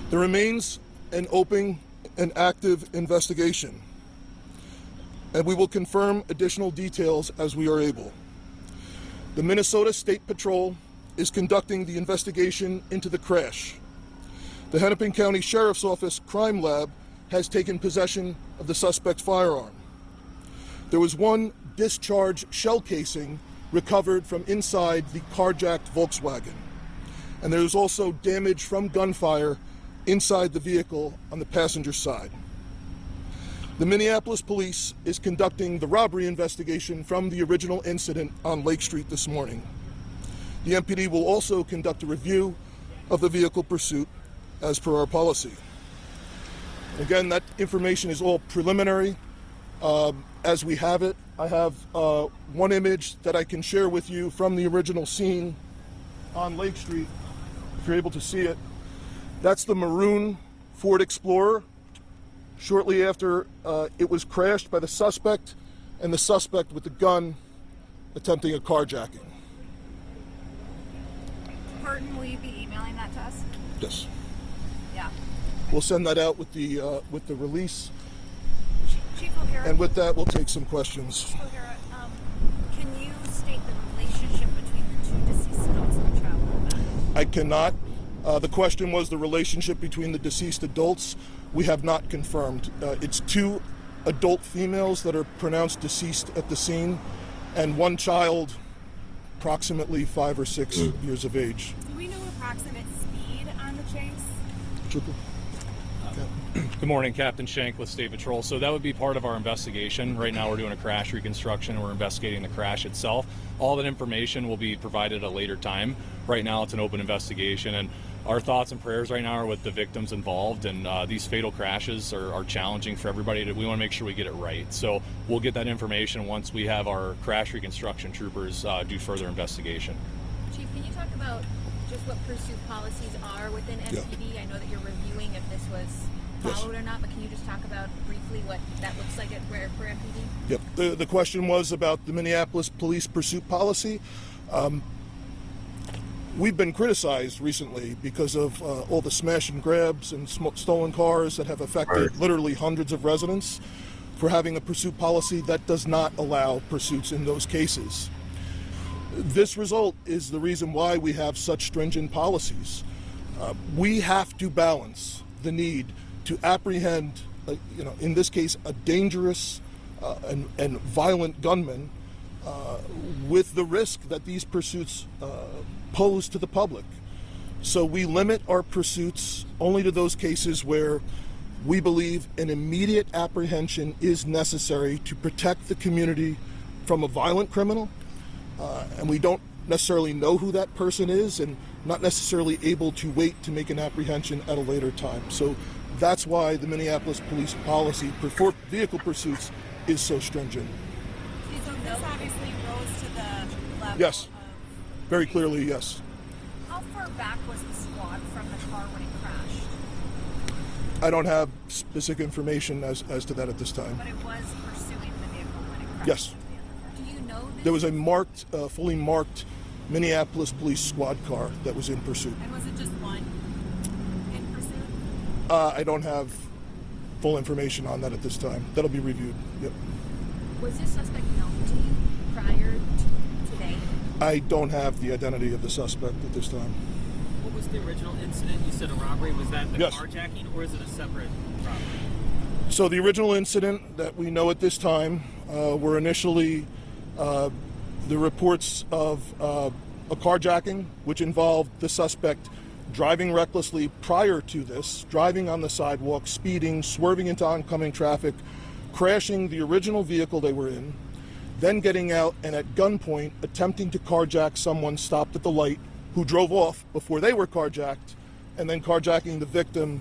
There remains an open and active investigation, and we will confirm additional details as we are able. The Minnesota State Patrol is conducting the investigation into the crash. The Hennepin County Sheriff's Office Crime Lab has taken possession of the suspect's firearm. There was one discharged shell casing recovered from inside the carjacked Volkswagen. And there was also damage from gunfire inside the vehicle on the passenger side. The Minneapolis police is conducting the robbery investigation from the original incident on Lake Street this morning. The MPD will also conduct a review of the vehicle pursuit as per our policy. Again, that information is all preliminary. As we have it, I have one image that I can share with you from the original scene on Lake Street, if you're able to see it. That's the maroon Ford Explorer shortly after it was crashed by the suspect and the suspect with the gun attempting a carjacking. Burton, will you be emailing that to us? Yes. Yeah. We'll send that out with the release. Chief O'Hara, and with that, we'll take some questions. Chief O'Hara, can you state the relationship between the two deceased adults and the child? I cannot. The question was the relationship between the deceased adults. We have not confirmed. It's two adult females that are pronounced deceased at the scene, and one child, approximately 5 or 6 years of age. Do we know approximate speed on the chase? Trooper? Good morning, Captain Shank with State Patrol. So that would be part of our investigation. Right now we're doing a crash reconstruction. We're investigating the crash itself. All that information will be provided at a later time. Right now it's an open investigation, and our thoughts and prayers right now are with the victims involved, and these fatal crashes are challenging for everybody. We want to make sure we get it right. So we'll get that information once we have our crash reconstruction troopers do further investigation. Chief, can you talk about just what pursuit policies are within MPD? I know that you're reviewing if this was followed or not, but can you just talk about briefly what that looks like for MPD? Yep. The question was about the Minneapolis police pursuit policy. We've been criticized recently because of all the smash and grabs and stolen cars that have affected literally hundreds of residents for having a pursuit policy that does not allow pursuits in those cases. This result is the reason why we have such stringent policies. We have to balance the need to apprehend, in this case, a dangerous and violent gunman with the risk that these pursuits pose to the public. So we limit our pursuits only to those cases where we believe an immediate apprehension is necessary to protect the community from a violent criminal, and we don't necessarily know who that person is and not necessarily able to wait to make an apprehension at a later time. So that's why the Minneapolis police policy for vehicle pursuits is so stringent. So this obviously rose to the level. Yes, very clearly, yes. How far back was the squad from the car when it crashed? I don't have specific information as to that at this time. But it was pursuing the vehicle when it crashed? Yes. Do you know this? There was a fully marked Minneapolis police squad car that was in pursuit. And was it just one in pursuit? I don't have full information on that at this time. That'll be reviewed. Yep. Was this suspect known to you prior to today? I don't have the identity of the suspect at this time. What was the original incident? You said a robbery. Was that the Yes. carjacking, or is it a separate robbery? So the original incident that we know at this time were initially the reports of a carjacking, which involved the suspect driving recklessly prior to this, driving on the sidewalk, speeding, swerving into oncoming traffic, crashing the original vehicle they were in, then getting out and at gunpoint attempting to carjack someone stopped at the light who drove off before they were carjacked, and then carjacking the victim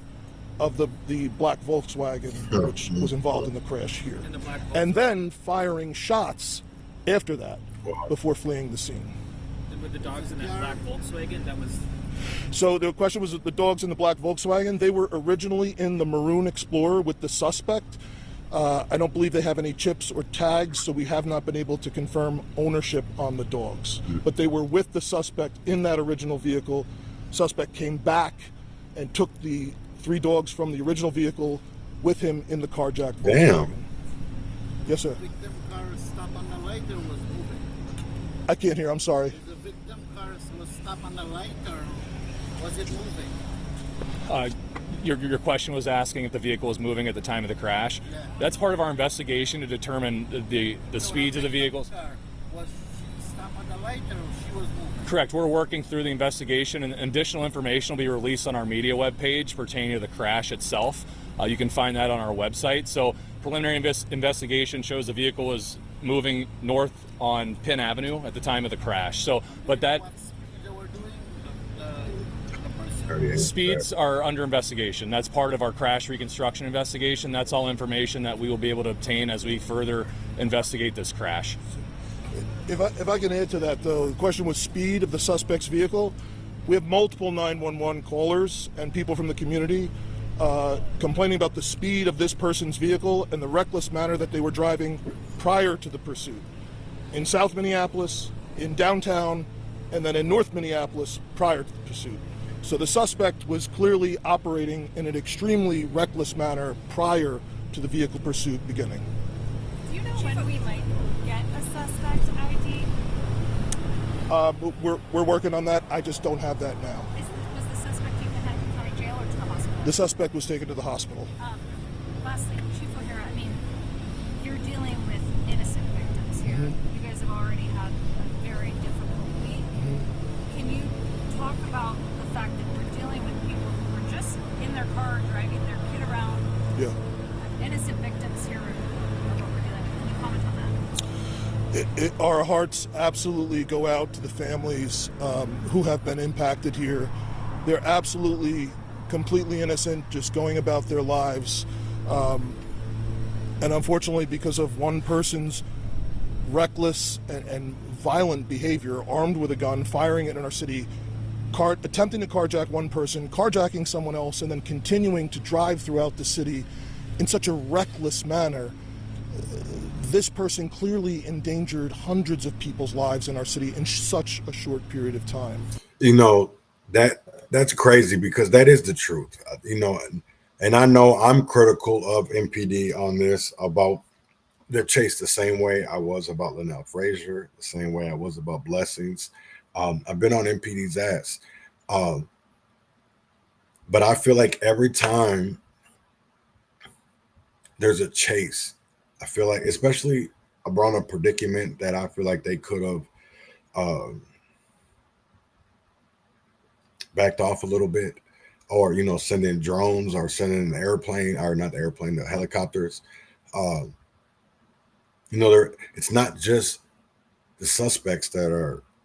of the black Volkswagen, which was involved in the crash here. And then firing shots after that before fleeing the scene. And with the dogs in that black Volkswagen, that was... So the question was the dogs in the black Volkswagen. They were originally in the maroon Explorer with the suspect. I don't believe they have any chips or tags, so we have not been able to confirm ownership on the dogs. But they were with the suspect in that original vehicle. Suspect came back and took the 3 dogs from the original vehicle with him in the carjacked Volkswagen. Yes, sir. The victim car stopped on the light or was moving? I can't hear. I'm sorry. The victim car was stopped on the light or was it moving? Your question was asking if the vehicle was moving at the time of the crash. Yeah. That's part of our investigation to determine the speeds of the vehicles. Was she stopped at the light or she was moving? Correct. We're working through the investigation, and additional information will be released on our media webpage pertaining to the crash itself. You can find that on our website. So preliminary investigation shows the vehicle was moving north on Penn Avenue at the time of the crash. So, but that speeds are under investigation. That's part of our crash reconstruction investigation. That's all information that we will be able to obtain as we further investigate this crash. If I can add to that, though, the question was speed of the suspect's vehicle. We have multiple 911 callers and people from the community complaining about the speed of this person's vehicle and the reckless manner that they were driving prior to the pursuit. In South Minneapolis, in downtown, and then in North Minneapolis prior to the pursuit. So the suspect was clearly operating in an extremely reckless manner prior to the vehicle pursuit beginning. Do you know when we might get a suspect ID? We're working on that. I just don't have that now. Was the suspect taken to Hennepin County Jail or to the hospital? The suspect was taken to the hospital. Lastly, Chief O'Hara, I mean, you're dealing with innocent victims here. You guys have already had a very difficult week. Can you talk about the fact that we're dealing with people who are just in their car driving their kid around? Yeah. Innocent victims here are what we're dealing with. Can you comment on that? Our hearts absolutely go out to the families who have been impacted here. They're absolutely, completely innocent, just going about their lives. And unfortunately, because of one person's reckless and violent behavior, armed with a gun, firing it in our city, attempting to carjack one person, carjacking someone else, and then continuing to drive throughout the city in such a reckless manner, this person clearly endangered hundreds of people's lives in our city in such a short period of time. You know, that's crazy because that is the truth. You know, and I know I'm critical of MPD on this, about their chase, the same way I was about Linnell Frazier, the same way I was about Blessings. I've been on MPD's ass. But I feel like every time there's a chase, I feel like, especially around a predicament that I feel like they could have backed off a little bit, or, you know, sending drones or sending an airplane, or not the airplane, the helicopters. You know, it's not just the suspects that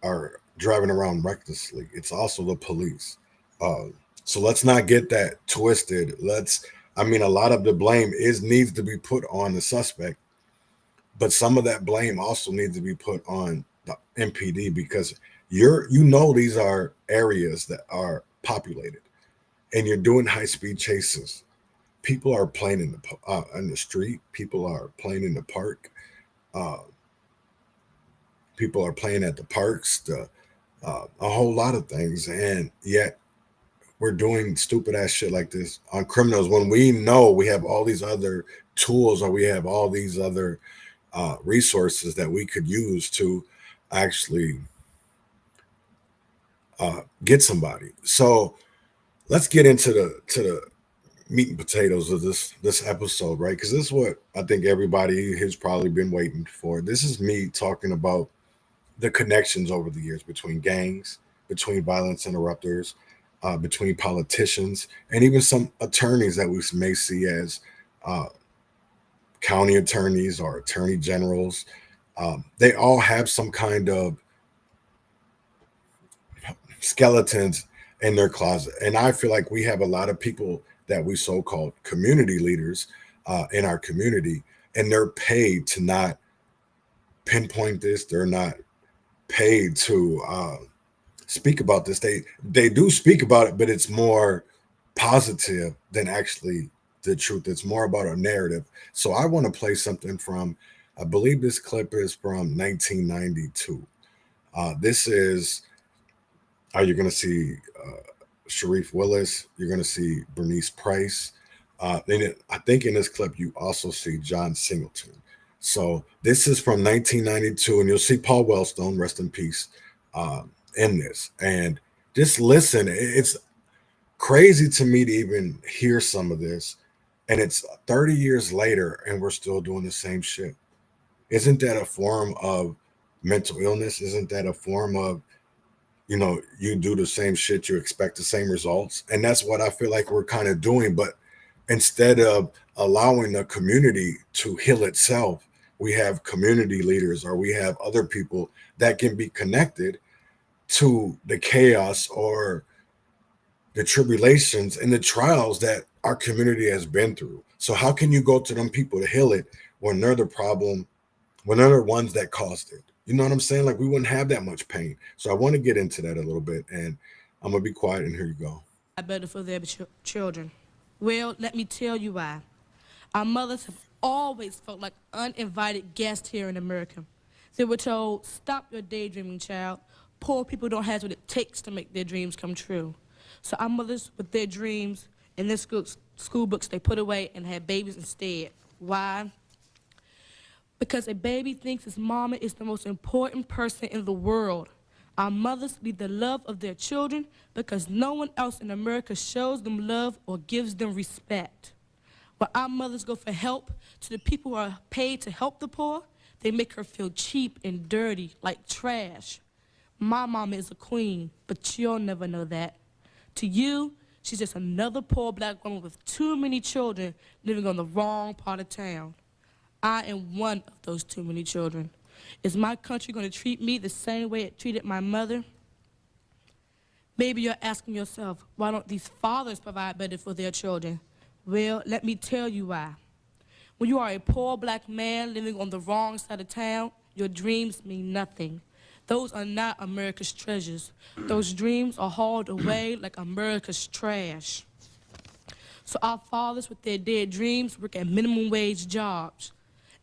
are driving around recklessly. It's also the police. So let's not get that twisted. I mean, a lot of the blame needs to be put on the suspect, but some of that blame also needs to be put on the MPD, because these are areas that are populated, and you're doing high-speed chases. People are playing in the street. People are playing in the park. People are playing at the parks. A whole lot of things, and yet we're doing stupid ass shit like this on criminals when we know we have all these other tools, or we have all these other resources that we could use to actually get somebody. So let's get into the meat and potatoes of this episode, right? Because this is what I think everybody has probably been waiting for. This is me talking about the connections over the years between gangs, between violence interrupters, between politicians, and even some attorneys that we may see as county attorneys or attorney generals. They all have some kind of skeletons in their closet. And I feel like we have a lot of people that we so-called community leaders in our community, and they're paid to not pinpoint this. They're not paid to speak about this. They do speak about it, but it's more positive than actually the truth. It's more about a narrative. So I want to play something from, I believe this clip is from 1992. This is, you're going to see Sharif Willis. You're going to see Bernice Price. Then I think in this clip, you also see John Singleton. So this is from 1992, and you'll see Paul Wellstone, rest in peace, in this. And just listen. crazy to me to even hear some of this. And it's 30 years later and we're still doing the same shit. Isn't that a form of mental illness? Isn't that a form of, you do the same shit, you expect the same results? And that's what I feel like we're kind of doing. But instead of allowing the community to heal itself, we have community leaders or we have other people that can be connected to the chaos or the tribulations and the trials that our community has been through. So how can you go to them people to heal it when they're the problem, when they're the ones that caused it? You know what I'm saying? Like, we wouldn't have that much pain. So I want to get into that a little bit, and I'm going to be quiet, and here you go. Better for their children. Well, let me tell you why. Our mothers have always felt like uninvited guests here in America. They were told, stop your daydreaming, child. Poor people don't have what it takes to make their dreams come true. So our mothers, with their dreams and their school books, they put away and had babies instead. Why? Because a baby thinks his mama is the most important person in the world. Our mothers need the love of their children because no one else in America shows them love or gives them respect. When our mothers go for help to the people who are paid to help the poor, they make her feel cheap and dirty, like trash. My mama is a queen, but you'll never know that. To you, she's just another poor black woman with too many children living on the wrong part of town. I am one of those too many children. Is my country going to treat me the same way it treated my mother? Maybe you're asking yourself, why don't these fathers provide better for their children? Well, let me tell you why. When you are a poor black man living on the wrong side of town, your dreams mean nothing. Those are not America's treasures. Those dreams are hauled away like America's trash. So our fathers with their dead dreams work at minimum wage jobs.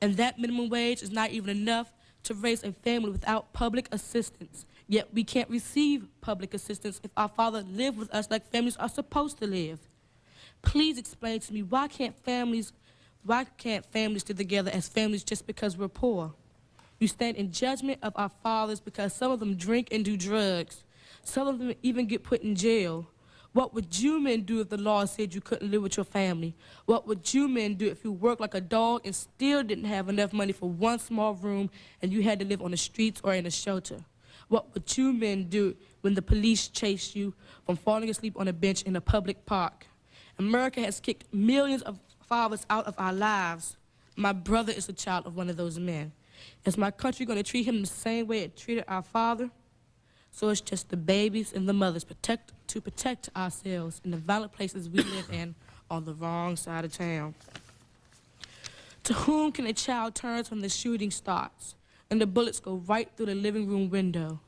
And that minimum wage is not even enough to raise a family without public assistance. Yet we can't receive public assistance if our fathers live with us like families are supposed to live. Please explain to me, why can't families stick together as families just because we're poor? You stand in judgment of our fathers because some of them drink and do drugs. Some of them even get put in jail. What would you men do if the law said you couldn't live with your family? What would you men do if you worked like a dog and still didn't have enough money for one small room and you had to live on the streets or in a shelter? What would you men do when the police chased you from falling asleep on a bench in a public park? America has kicked millions of fathers out of our lives. My brother is a child of one of those men. Is my country going to treat him the same way it treated our father? So it's just the babies and the mothers to protect ourselves in the violent places we live in on the wrong side of town. To whom can a child turn when the shooting starts and the bullets go right through the living room window?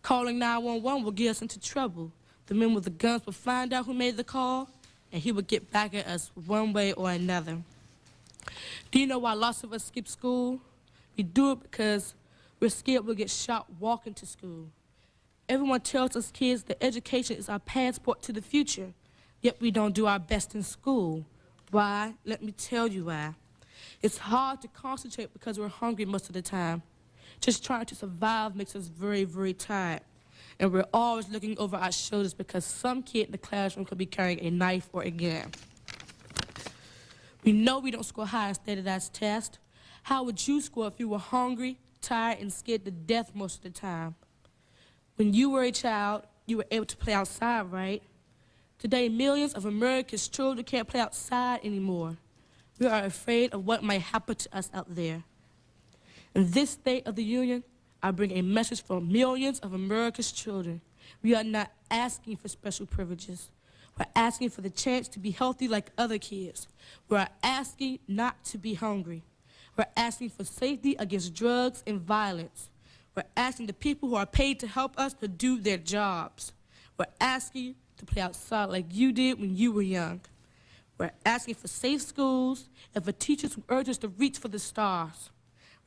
Calling 911 will get us into trouble. The men with the guns will find out who made the call, and he will get back at us one way or another. Do you know why lots of us skip school? We do it because we're scared we'll get shot walking to school. Everyone tells us kids that education is our passport to the future, yet we don't do our best in school. Why? Let me tell you why. It's hard to concentrate because we're hungry most of the time. Just trying to survive makes us very, very tired. And we're always looking over our shoulders because some kid in the classroom could be carrying a knife or a gun. We know we don't score high in standardized tests. How would you score if you were hungry, tired, and scared to death most of the time? When you were a child, you were able to play outside, right? Today, millions of America's children can't play outside anymore. We are afraid of what might happen to us out there. In this State of the Union, I bring a message for millions of America's children. We are not asking for special privileges. We're asking for the chance to be healthy like other kids. We're asking not to be hungry. We're asking for safety against drugs and violence. We're asking the people who are paid to help us to do their jobs. We're asking to play outside like you did when you were young. We're asking for safe schools and for teachers who urge us to reach for the stars.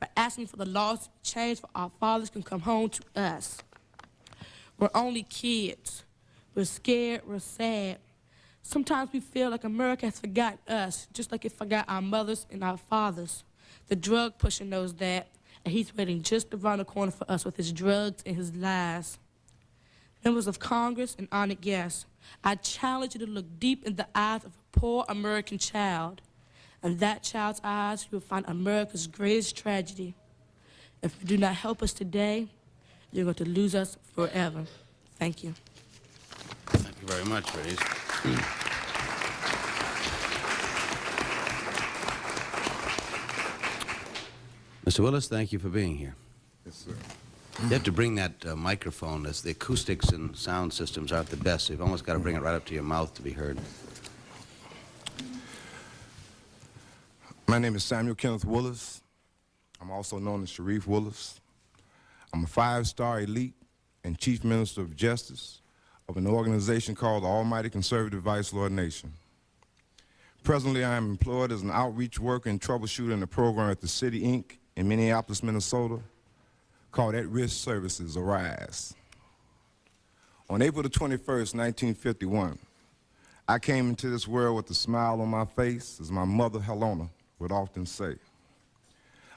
We're asking for the laws to change so our fathers can come home to us. We're only kids. We're scared, we're sad. Sometimes we feel like America has forgotten us, just like it forgot our mothers and our fathers. The drug pusher knows that, and he's waiting just around the corner for us with his drugs and his lies. members of Congress, and honored guests, I challenge you to look deep in the eyes of a poor American child. In that child's eyes, you will find America's greatest tragedy. If you do not help us today, you're going to lose us forever. Thank you. Thank you very much, Reese. Mr. Willis, thank you for being here. Yes, sir. You have to bring that microphone, as the acoustics and sound systems aren't the best, so you've almost got to bring it right up to your mouth to be heard. My name is Samuel Kenneth Willis. I'm also known as Sharif Willis. I'm a 5-star elite and Chief Minister of Justice of an organization called the Almighty Conservative Vice Lord Nation. Presently, I am employed as an outreach worker and troubleshooter in a program at the City, Inc. in Minneapolis, Minnesota, called At-Risk Services, or RISE. On April the 21st, 1951, I came into this world with a smile on my face, as my mother, Helena, would often say.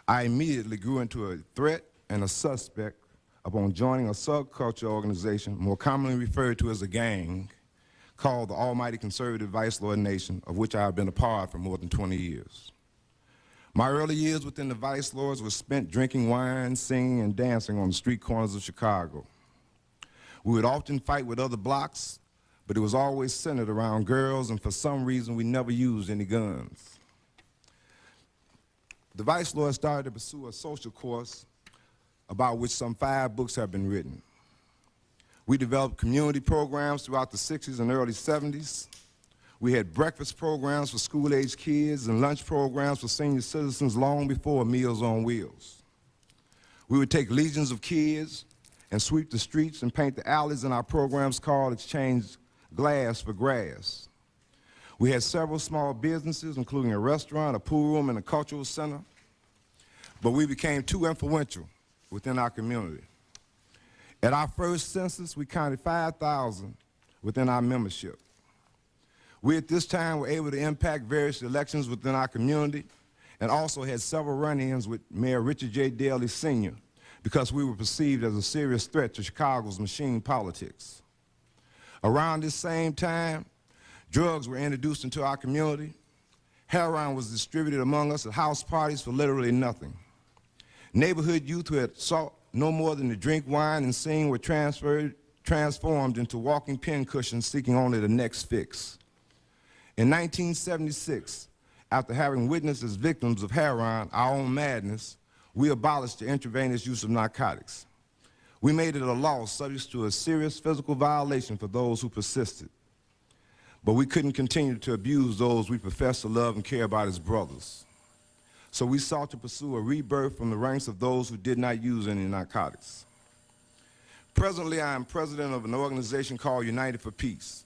I immediately grew into a threat and a suspect upon joining a subculture organization, more commonly referred to as a gang, called the Almighty Conservative Vice Lord Nation, of which I have been a part for more than 20 years. My early years within the Vice Lords were spent drinking wine, singing, and dancing on the street corners of Chicago. We would often fight with other blocks, but it was always centered around girls, and for some reason, we never used any guns. The Vice Lord started to pursue a social course about which some 5 books have been written. We developed community programs throughout the 60s and early 70s. We had breakfast programs for school-age kids and lunch programs for senior citizens long before Meals on Wheels. We would take legions of kids and sweep the streets and paint the alleys in our programs called Exchange Glass for Grass. We had several small businesses, including a restaurant, a pool room, and a cultural center, but we became too influential within our community. At our first census, we counted 5,000 within our membership. We at this time were able to impact various elections within our community and also had several run-ins with Mayor Richard J. Daley Sr. because we were perceived as a serious threat to Chicago's machine politics. Around this same time, drugs were introduced into our community. Heroin was distributed among us at house parties for literally nothing. Neighborhood youth who had sought no more than to drink wine and sing were transformed into walking pincushions seeking only the next fix. In 1976, after having witnessed as victims of heroin, our own madness, we abolished the intravenous use of narcotics. We made it a law subject to a serious physical violation for those who persisted. But we couldn't continue to abuse those we profess to love and care about as brothers. So we sought to pursue a rebirth from the ranks of those who did not use any narcotics. Presently, I am president of an organization called United for Peace.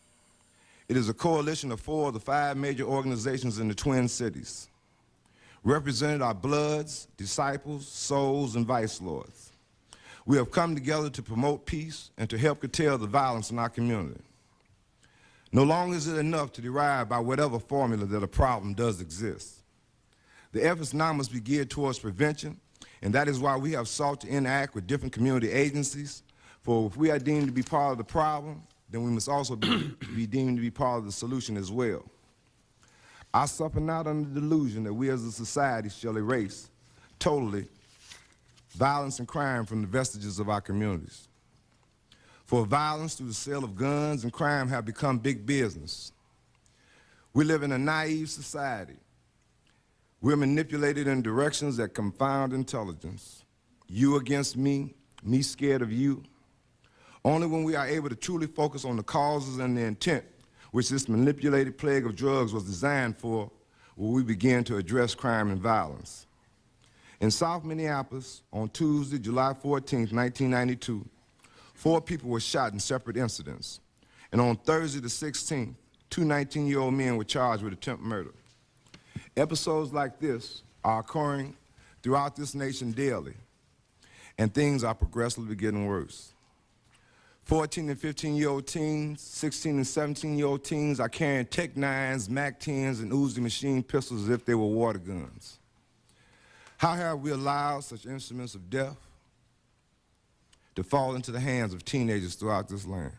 It is a coalition of 4 of the 5 major organizations in the Twin Cities. Represented are Bloods, Disciples, Souls, and Vice Lords. We have come together to promote peace and to help curtail the violence in our community. No longer is it enough to derive by whatever formula that a problem does exist. The efforts now must be geared towards prevention, and that is why we have sought to interact with different community agencies, for if we are deemed to be part of the problem, then we must also be deemed to be part of the solution as well. I suffer not under the delusion that we as a society shall erase totally violence and crime from the vestiges of our communities. For violence through the sale of guns and crime have become big business. We live in a naive society. We're manipulated in directions that confound intelligence. You against me, me scared of you. Only when we are able to truly focus on the causes and the intent which this manipulated plague of drugs was designed for will we begin to address crime and violence. In South Minneapolis, on Tuesday, July 14, 1992, 4 people were shot in separate incidents. And on Thursday the 16th, 2 19-year-old men were charged with attempted murder. Episodes like this are occurring throughout this nation daily, and things are progressively getting worse. 14 and 15-year-old teens, 16 and 17-year-old teens are carrying Tech 9s, Mac 10s, and Uzi machine pistols as if they were water guns. How have we allowed such instruments of death to fall into the hands of teenagers throughout this land.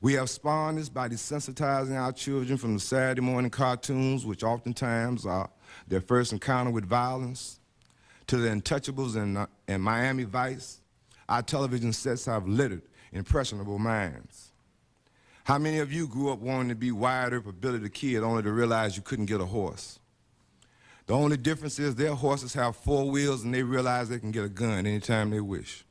We have spawned this by desensitizing our children from the Saturday morning cartoons, which oftentimes are their first encounter with violence, to the Untouchables and Miami Vice. Our television sets have littered impressionable minds. How many of you grew up wanting to be Wyatt Earp or Billy the Kid only to realize you couldn't get a horse? The only difference is their horses have 4 wheels and they realize they can get a gun anytime they wish.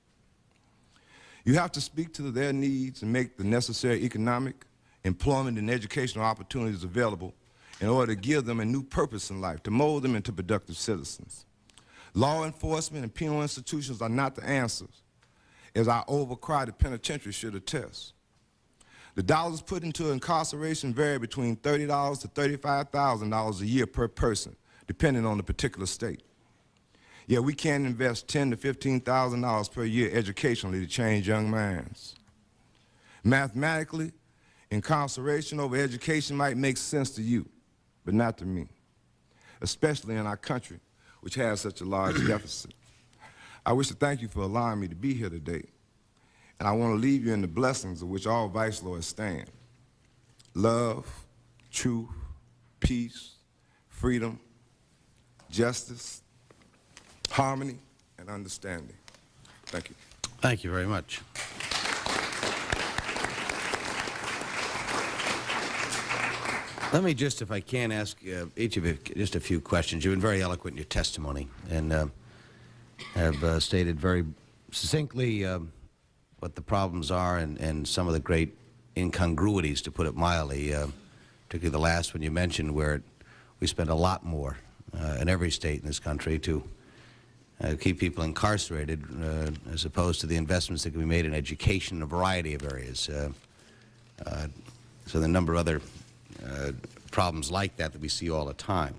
You have to speak to their needs and make the necessary economic, employment, and educational opportunities available in order to give them a new purpose in life, to mold them into productive citizens. Law enforcement and penal institutions are not the answers, as our overcrowded penitentiary should attest. The dollars put into incarceration vary between $30 to $35,000 a year per person, depending on the particular state. Yet we can't invest $10,000 to $15,000 per year educationally to change young minds. Mathematically, incarceration over education might make sense to you, but not to me, especially in our country, which has such a large deficit. I wish to thank you for allowing me to be here today, and I want to leave you in the blessings of which all vice lords stand: love, truth, peace, freedom, justice, harmony, and understanding. Thank you. Thank you very much. Let me just, if I can, ask each of you just a few questions. You've been very eloquent in your testimony and have stated very succinctly what the problems are and some of the great incongruities, to put it mildly, particularly the last one you mentioned, where we spend a lot more in every state in this country to keep people incarcerated as opposed to the investments that can be made in education in a variety of areas. So the number of other problems like that that we see all the time.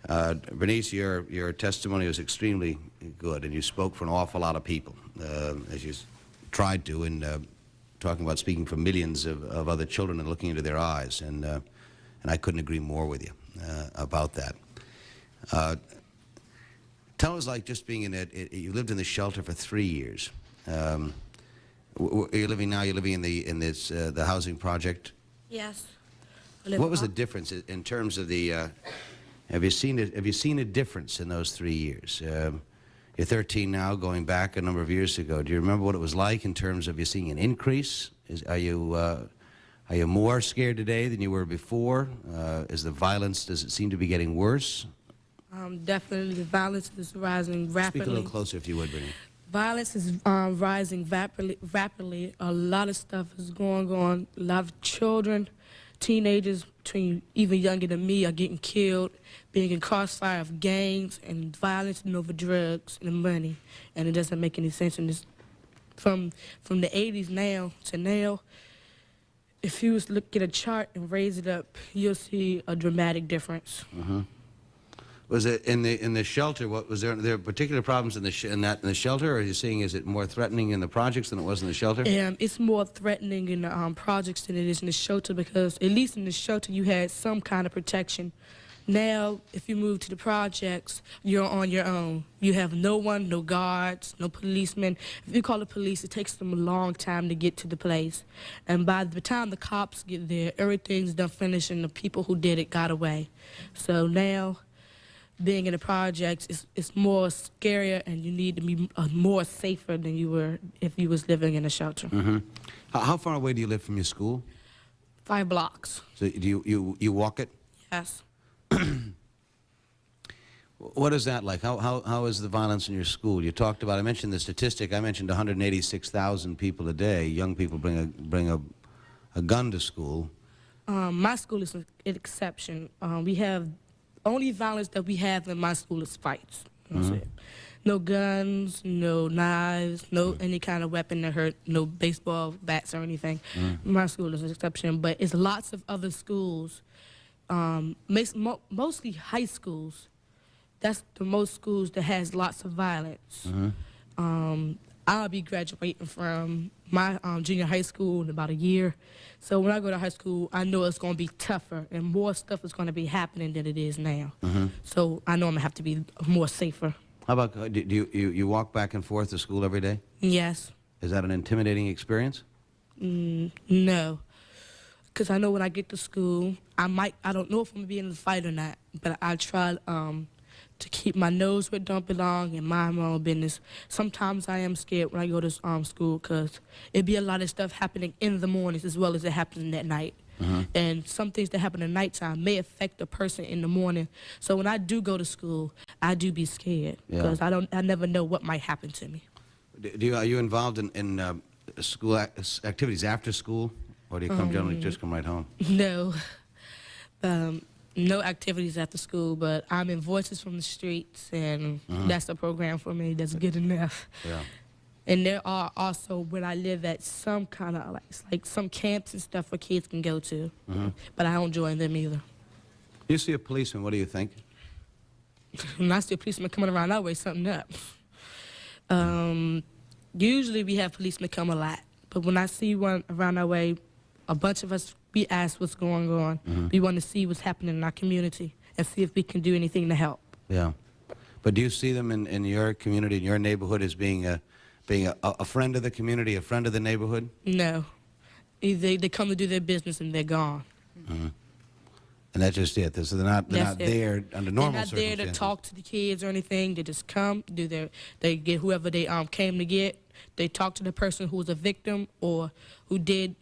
Bernice, your testimony was extremely good, and you spoke for an awful lot of people, as you tried to, in talking about speaking for millions of other children and looking into their eyes, and I couldn't agree more with you about that. Tell us, like, just being in it, you lived in the shelter for 3 years. You're living now, you're living in this the housing project? Yes. What was the difference in terms of the, have you seen a difference in those 3 years? You're 13 now, going back a number of years ago. Do you remember what it was like in terms of you seeing an increase? Are you more scared today than you were before? Is the violence, does it seem to be getting worse? Definitely the violence is rising rapidly. Speak a little closer if you would, Brittany. Violence is rising rapidly. A lot of stuff is going on. A lot of children, teenagers, between even younger than me, are getting killed, being in crossfire of gangs and violence and over drugs and money. And it doesn't make any sense. And this, from the 80s now to now, if you was to look at a chart and raise it up, you'll see a dramatic difference. Mm-hmm. Was it in the shelter? What was there particular problems in the shelter, or are you seeing, is it more threatening in the projects than it was in the shelter? It's more threatening in the projects than it is in the shelter, because at least in the shelter you had some kind of protection. Now, if you move to the projects, you're on your own. You have no one, no guards, no policemen. If you call the police, it takes them a long time to get to the place. And by the time the cops get there, everything's done finished and the people who did it got away. So now, being in the projects is more scarier, and you need to be more safer than you were if you was living in a shelter. Mm-hmm. How far away do you live from your school? 5 blocks. So do you walk it? Yes. What is that like? How is the violence in your school? You talked about, I mentioned the statistic, I mentioned 186,000 people a day, young people bring a gun to school. My school is an exception. We have, only violence that we have in my school is fights. Mm-hmm. No guns, no knives, no any kind of weapon that hurt, no baseball bats or anything. My school is an exception, but it's lots of other schools, mostly high schools. That's the most schools that has lots of violence. I'll be graduating from my junior high school in about a year. So when I go to high school, I know it's going to be tougher and more stuff is going to be happening than it is now. So I know I'm going to have to be more safer. How about, do you walk back and forth to school every day? Yes. Is that an intimidating experience? No. Because I know when I get to school, I don't know if I'm going to be in the fight or not, but I try to keep my nose where it don't belong and mind my own business. Sometimes I am scared when I go to school because it be a lot of stuff happening in the mornings as well as it happening at night. And some things that happen at nighttime may affect a person in the morning. So when I do go to school, I do be scared because I never know what might happen to me. Are you involved in school activities after school, or do you generally just come right home? No. No activities after school, but I'm in Voices from the Streets, and that's a program for me that's good enough. Yeah. And there are also, where I live at, some kind of, like some camps and stuff where kids can go to, but I don't join them either. You see a policeman, what do you think? When I see a policeman coming around our way, something up. Usually we have policemen come a lot, but when I see one around our way, a bunch of us, we ask what's going on. We want to see what's happening in our community and see if we can do anything to help. Yeah. But do you see them in your community, in your neighborhood, as being a friend of the community, a friend of the neighborhood? No. They come to do their business and they're gone. And that's just it. So they're not there under normal circumstances. They're not there to talk to the kids or anything. They just come, they get whoever they came to get. They talk to the person who was a victim or who did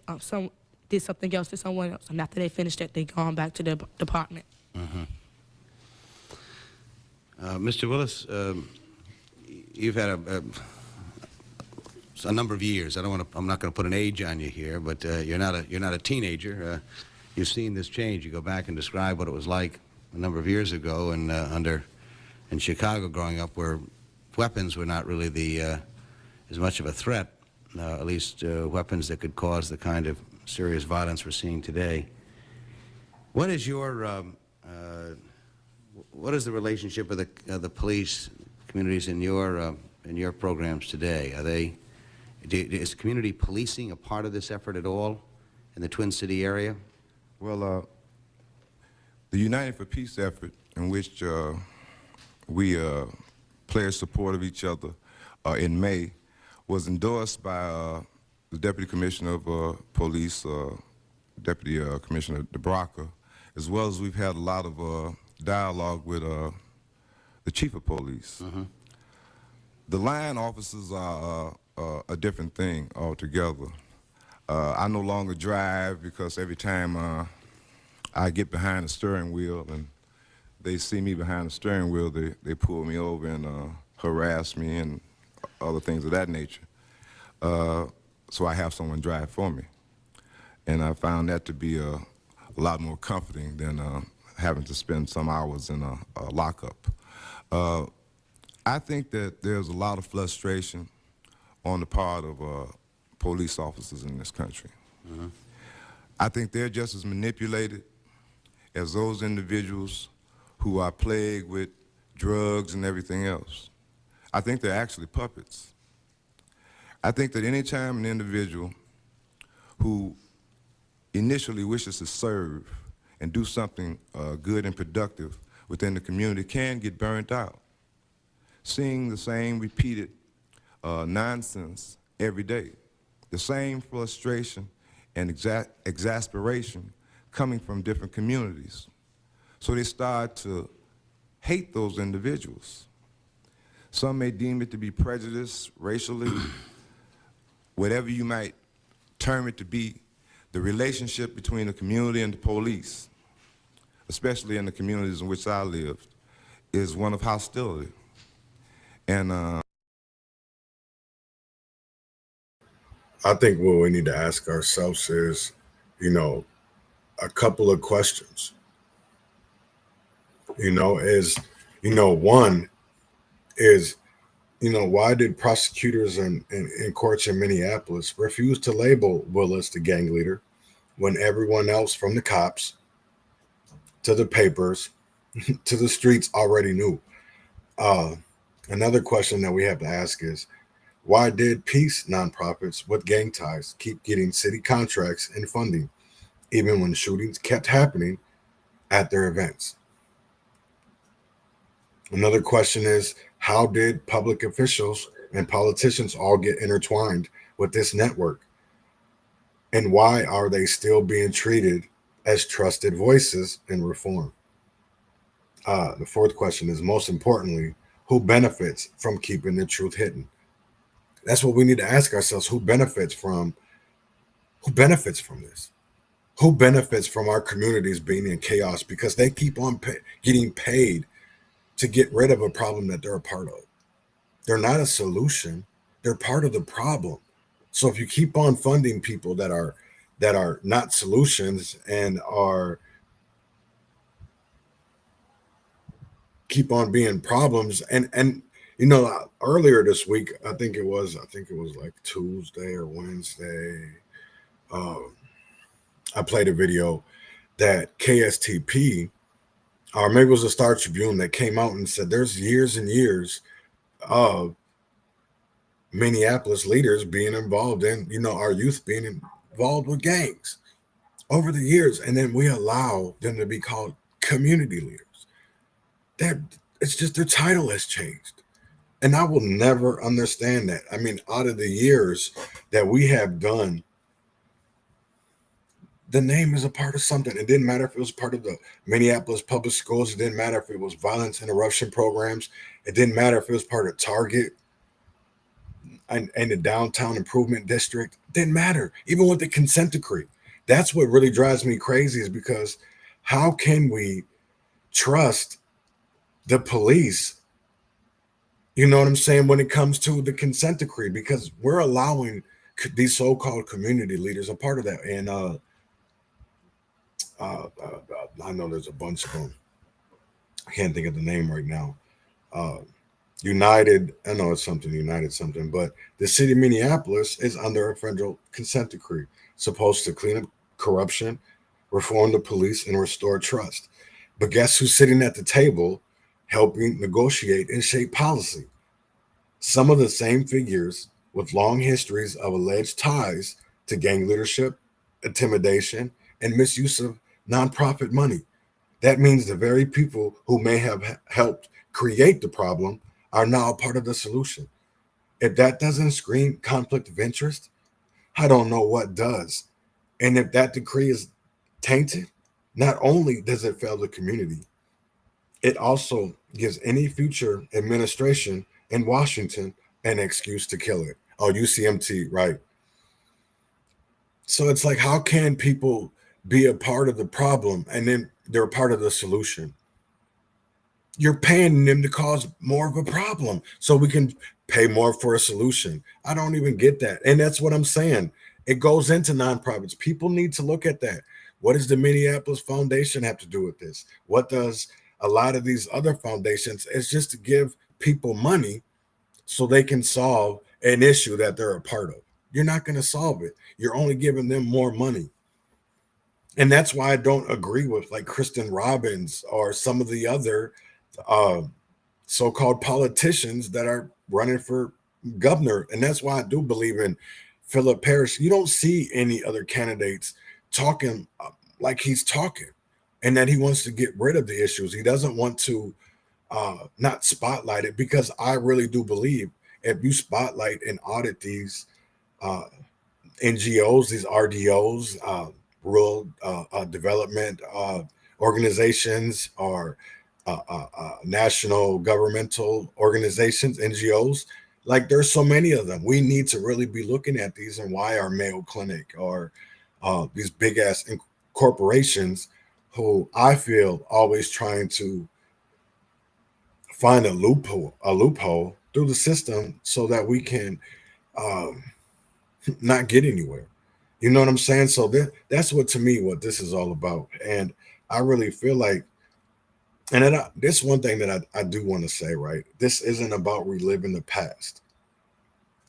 something else to someone else. And after they finish that, they go on back to their department. Mr. Willis, you've had a number of years. I'm not going to put an age on you here, but you're not a teenager. You've seen this change. You go back and describe what it was like a number of years ago, and in Chicago, growing up, where weapons were not really as much of a threat, at least weapons that could cause the kind of serious violence we're seeing today. What is what is the relationship of the police communities in your programs today? Is community policing a part of this effort at all in the Twin City area? Well, the United for Peace effort, in which we pledged support of each other in May, was endorsed by the Deputy Commissioner of Police, Deputy Commissioner DeBraca, as well as we've had a lot of dialogue with the Chief of Police. The line officers are a different thing altogether. I no longer drive because every time I get behind the steering wheel and they see me behind the steering wheel, they pull me over and harass me and other things of that nature. So I have someone drive for me. And I found that to be a lot more comforting than having to spend some hours in a lockup. I think that there's a lot of frustration on the part of police officers in this country. I think they're just as manipulated as those individuals who are plagued with drugs and everything else. I think they're actually puppets. I think that any time an individual who initially wishes to serve and do something good and productive within the community can get burnt out. Seeing the same repeated nonsense every day, the same frustration and exasperation coming from different communities. So they start to hate those individuals. Some may deem it to be prejudice racially, whatever you might term it to be. The relationship between the community and the police, especially in the communities in which I lived, is one of hostility. And I think what we need to ask ourselves is, a couple of questions. One is, why did prosecutors in courts in Minneapolis refuse to label Willis the gang leader when everyone else, from the cops to the papers to the streets, already knew? Another question that we have to ask is, why did peace nonprofits with gang ties keep getting city contracts and funding, even when shootings kept happening at their events? Another question is, how did public officials and politicians all get intertwined with this network? And why are they still being treated as trusted voices in reform? The fourth question is, most importantly, who benefits from keeping the truth hidden? That's what we need to ask ourselves. Who benefits from this? Who benefits from our communities being in chaos because they keep on getting paid to get rid of a problem that they're a part of? They're not a solution. They're part of the problem. So if you keep on funding people that are not solutions and are keep on being problems, and earlier this week, I think it was like Tuesday or Wednesday, I played a video that KSTP, or maybe it was the Star Tribune, that came out and said there's years and years of Minneapolis leaders being involved in, our youth being involved with gangs over the years, and then we allow them to be called community leaders. It's just their title has changed. And I will never understand that. I mean, out of the years that we have done, the name is a part of something. It didn't matter if it was part of the Minneapolis public schools. It didn't matter if it was violence interruption programs. It didn't matter if it was part of Target and the downtown improvement district. It didn't matter. Even with the consent decree. That's what really drives me crazy, is because how can we trust the police, you know what I'm saying, when it comes to the consent decree? Because we're allowing these so-called community leaders a part of that. And I know there's a bunch of them. I can't think of the name right now. United, I know it's something United something, but the city of Minneapolis is under a federal consent decree, supposed to clean up corruption, reform the police, and restore trust. But guess who's sitting at the table helping negotiate and shape policy? Some of the same figures with long histories of alleged ties to gang leadership, intimidation, and misuse of nonprofit money. That means the very people who may have helped create the problem are now a part of the solution. If that doesn't scream conflict of interest, I don't know what does. And if that decree is tainted, not only does it fail the community, it also gives any future administration in Washington an excuse to kill it. Oh, UCMT, right. So it's like, how can people be a part of the problem and then they're a part of the solution? You're paying them to cause more of a problem so we can pay more for a solution. I don't even get that. And that's what I'm saying. It goes into nonprofits. People need to look at that. What does the Minneapolis Foundation have to do with this? What does a lot of these other foundations? It's just to give people money so they can solve an issue that they're a part of. You're not going to solve it. You're only giving them more money. And that's why I don't agree with like Kristen Robbins or some of the other so-called politicians that are running for governor. And that's why I do believe in Philip Parrish. You don't see any other candidates talking like he's talking, and that he wants to get rid of the issues. He doesn't want to not spotlight it, because I really do believe if you spotlight and audit these NGOs, these RDOs, rural development organizations, or national governmental organizations, NGOs, like there's so many of them. We need to really be looking at these, and why our Mayo Clinic or these big ass corporations, who I feel always trying to find a loophole through the system so that we can not get anywhere. You know what I'm saying? So that's what, to me, what this is all about. And I really feel like, and this one thing that I do want to say, right? This isn't about reliving the past.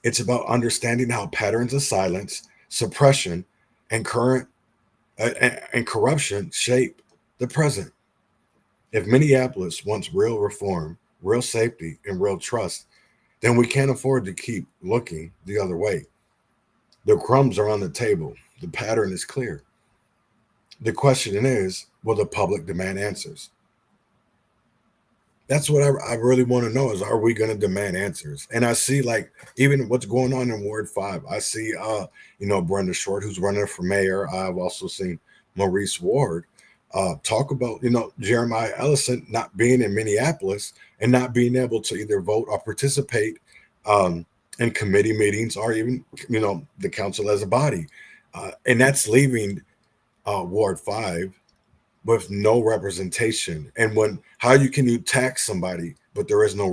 It's about understanding how patterns of silence, suppression, and corruption shape the present. If Minneapolis wants real reform, real safety, and real trust, then we can't afford to keep looking the other way. The crumbs are on the table. The pattern is clear. The question is, will the public demand answers? That's what I really want to know is, are we going to demand answers? And I see like even what's going on in Ward 5. I see Brenda Short, who's running for mayor. I've also seen Maurice Ward talk about Jeremiah Ellison not being in Minneapolis and not being able to either vote or participate in committee meetings or even the council as a body. And that's leaving Ward 5 with no representation. And how can you tax somebody but there is no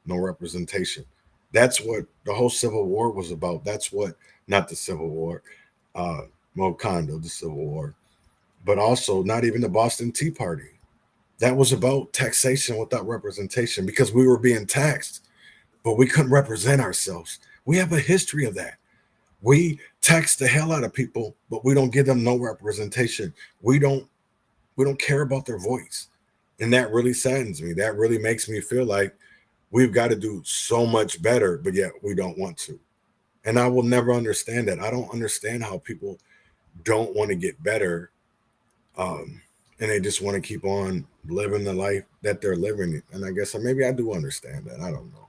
representation? That's what the whole Civil War was about. That's what, not the Civil War, kind of the Civil War, but also not even the Boston Tea Party. That was about taxation without representation, because we were being taxed, but we couldn't represent ourselves. We have a history of that. We tax the hell out of people, but we don't give them no representation. We don't care about their voice. And that really saddens me. That really makes me feel like we've got to do so much better, but yet we don't want to. And I will never understand that. I don't understand how people don't want to get better, and they just want to keep on living the life that they're living. And I guess maybe I do understand that. I don't know.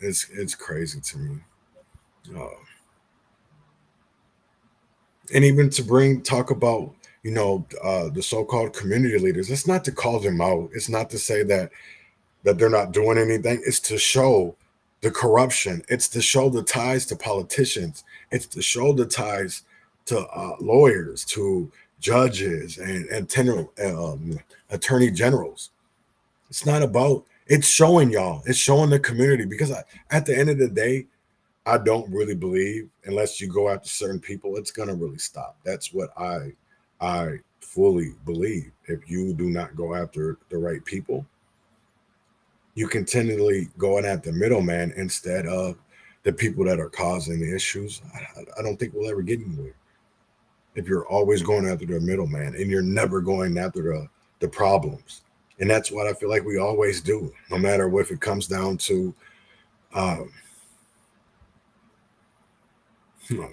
It's crazy to me. And even to talk about the so-called community leaders, it's not to call them out. It's not to say that they're not doing anything. It's to show the corruption. It's to show the ties to politicians. It's to show the ties to lawyers, to judges, and attorney generals. It's not about. It's showing y'all. It's showing the community, because at the end of the day, I don't really believe, unless you go after certain people, it's going to really stop. That's what I fully believe. If you do not go after the right people, you continually going at the middleman instead of the people that are causing the issues. I don't think we'll ever get anywhere if you're always going after the middleman and you're never going after the problems. And that's what I feel like we always do, no matter if it comes down to oh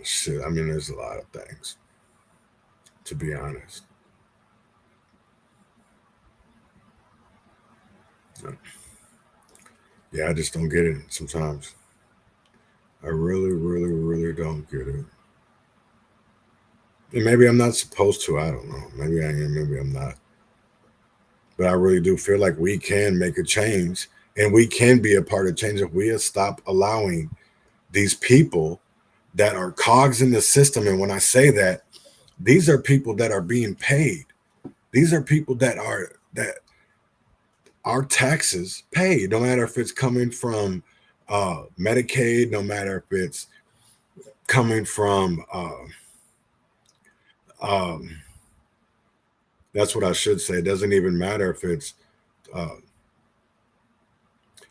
shit. I mean, there's a lot of things, to be honest. Yeah, I just don't get it sometimes. I really, really, really don't get it. And maybe I'm not supposed to. I don't know. Maybe I am, maybe I'm not. But I really do feel like we can make a change, and we can be a part of change if we stop allowing these people that are cogs in the system. And when I say that, these are people that are being paid. These are people that our taxes paid, no matter if it's coming from Medicaid, no matter if it's coming from that's what I should say. It doesn't even matter if it's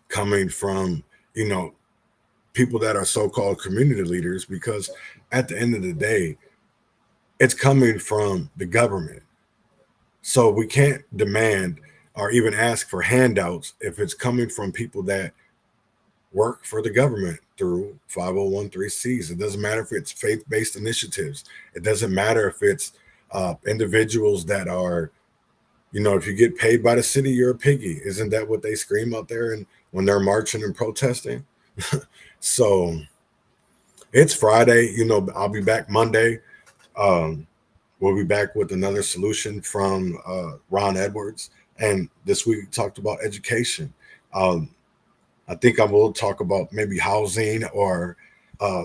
coming from people that are so-called community leaders, because at the end of the day, it's coming from the government. So we can't demand or even ask for handouts if it's coming from people that work for the government through 501(c)(3)s. It doesn't matter if it's faith-based initiatives. It doesn't matter if it's individuals that are, if you get paid by the city, you're a piggy. Isn't that what they scream out there and when they're marching and protesting? So it's Friday. I'll be back Monday. We'll be back with another solution from Ron Edwards. And this week we talked about education. I think I will talk about maybe housing or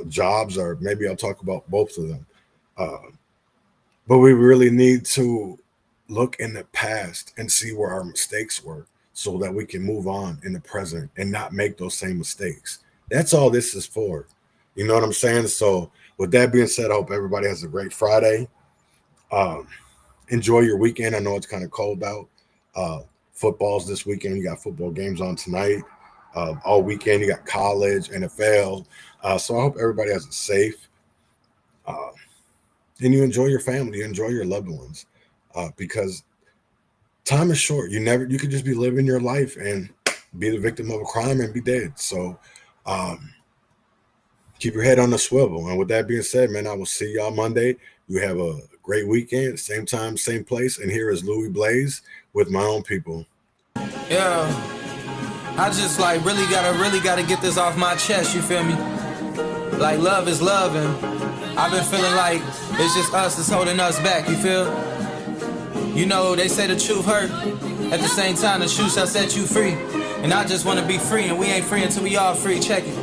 jobs, or maybe I'll talk about both of them. But we really need to look in the past and see where our mistakes were, so that we can move on in the present and not make those same mistakes. That's all this is for. You know what I'm saying? So with that being said, I hope everybody has a great Friday. Enjoy your weekend. I know it's kind of cold out. Football's this weekend. You got football games on tonight. All weekend you got college, NFL. So I hope everybody has it safe. And you enjoy your family, you enjoy your loved ones, because time is short. You could just be living your life and be the victim of a crime and be dead. So keep your head on the swivel. And with that being said, man, I will see y'all Monday. You have a great weekend. Same time, same place. And here is Louis Blaze with My Own People. Yeah, I just like really gotta get this off my chest, you feel me? Like love is love, and I've been feeling like it's just us that's holding us back, you feel? You know, they say the truth hurt. At the same time, the truth shall set you free. And I just wanna be free, and we ain't free until we all free. Check it.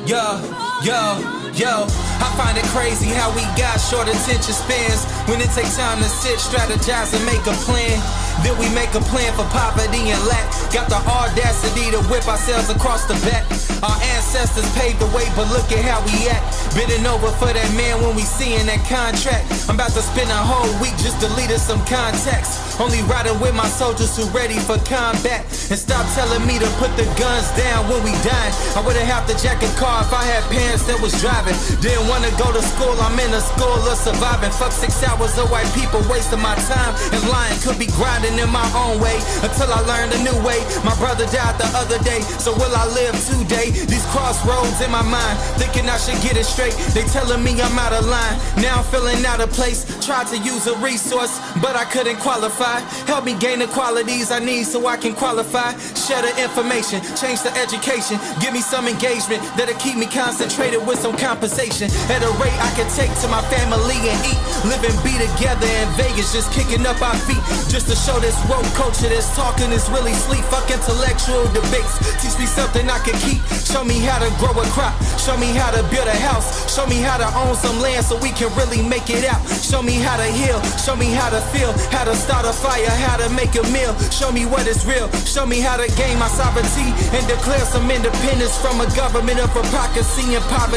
Yo, I find it crazy how we got short attention spans when it takes time to sit, strategize, and make a plan. Then we make a plan for poverty and lack. Got the audacity to whip ourselves across the back. Our ancestors paved the way, but look at how we act. Bidding over for that man when we seeing that contract. I'm about to spend a whole week just deleting some contacts. Only riding with my soldiers who ready for combat. And stop telling me to put the guns down when we dying. I wouldn't have to jack a car if I had parents that was driving. Didn't want to go to school, I'm in a school of surviving. Fuck 6 hours of white people wasting my time. And lying could be grinding in my own way until I learned a new way. My brother died the other day, so will I live today? These crossroads in my mind, thinking I should get it straight. They telling me I'm out of line, now I'm feeling out of place. Tried to use a resource, but I couldn't qualify. Help me gain the qualities I need so I can qualify. Share the information, change the education. Give me some engagement that'll keep me concentrated with some compensation. At a rate I can take to my family and eat. Live and be together in Vegas, just kicking up our feet. Just to show this woke culture that's talking is really sleep. Fuck intellectual debates, teach me something I can keep. Show me how to grow a crop, show me how to build a house. Show me how to own some land so we can really make it out. Show me how to heal, show me how to feel, how to start a fire, how to make a meal. Show me what is real, show me how to gain my sovereignty and declare some independence from a government of hypocrisy and poverty.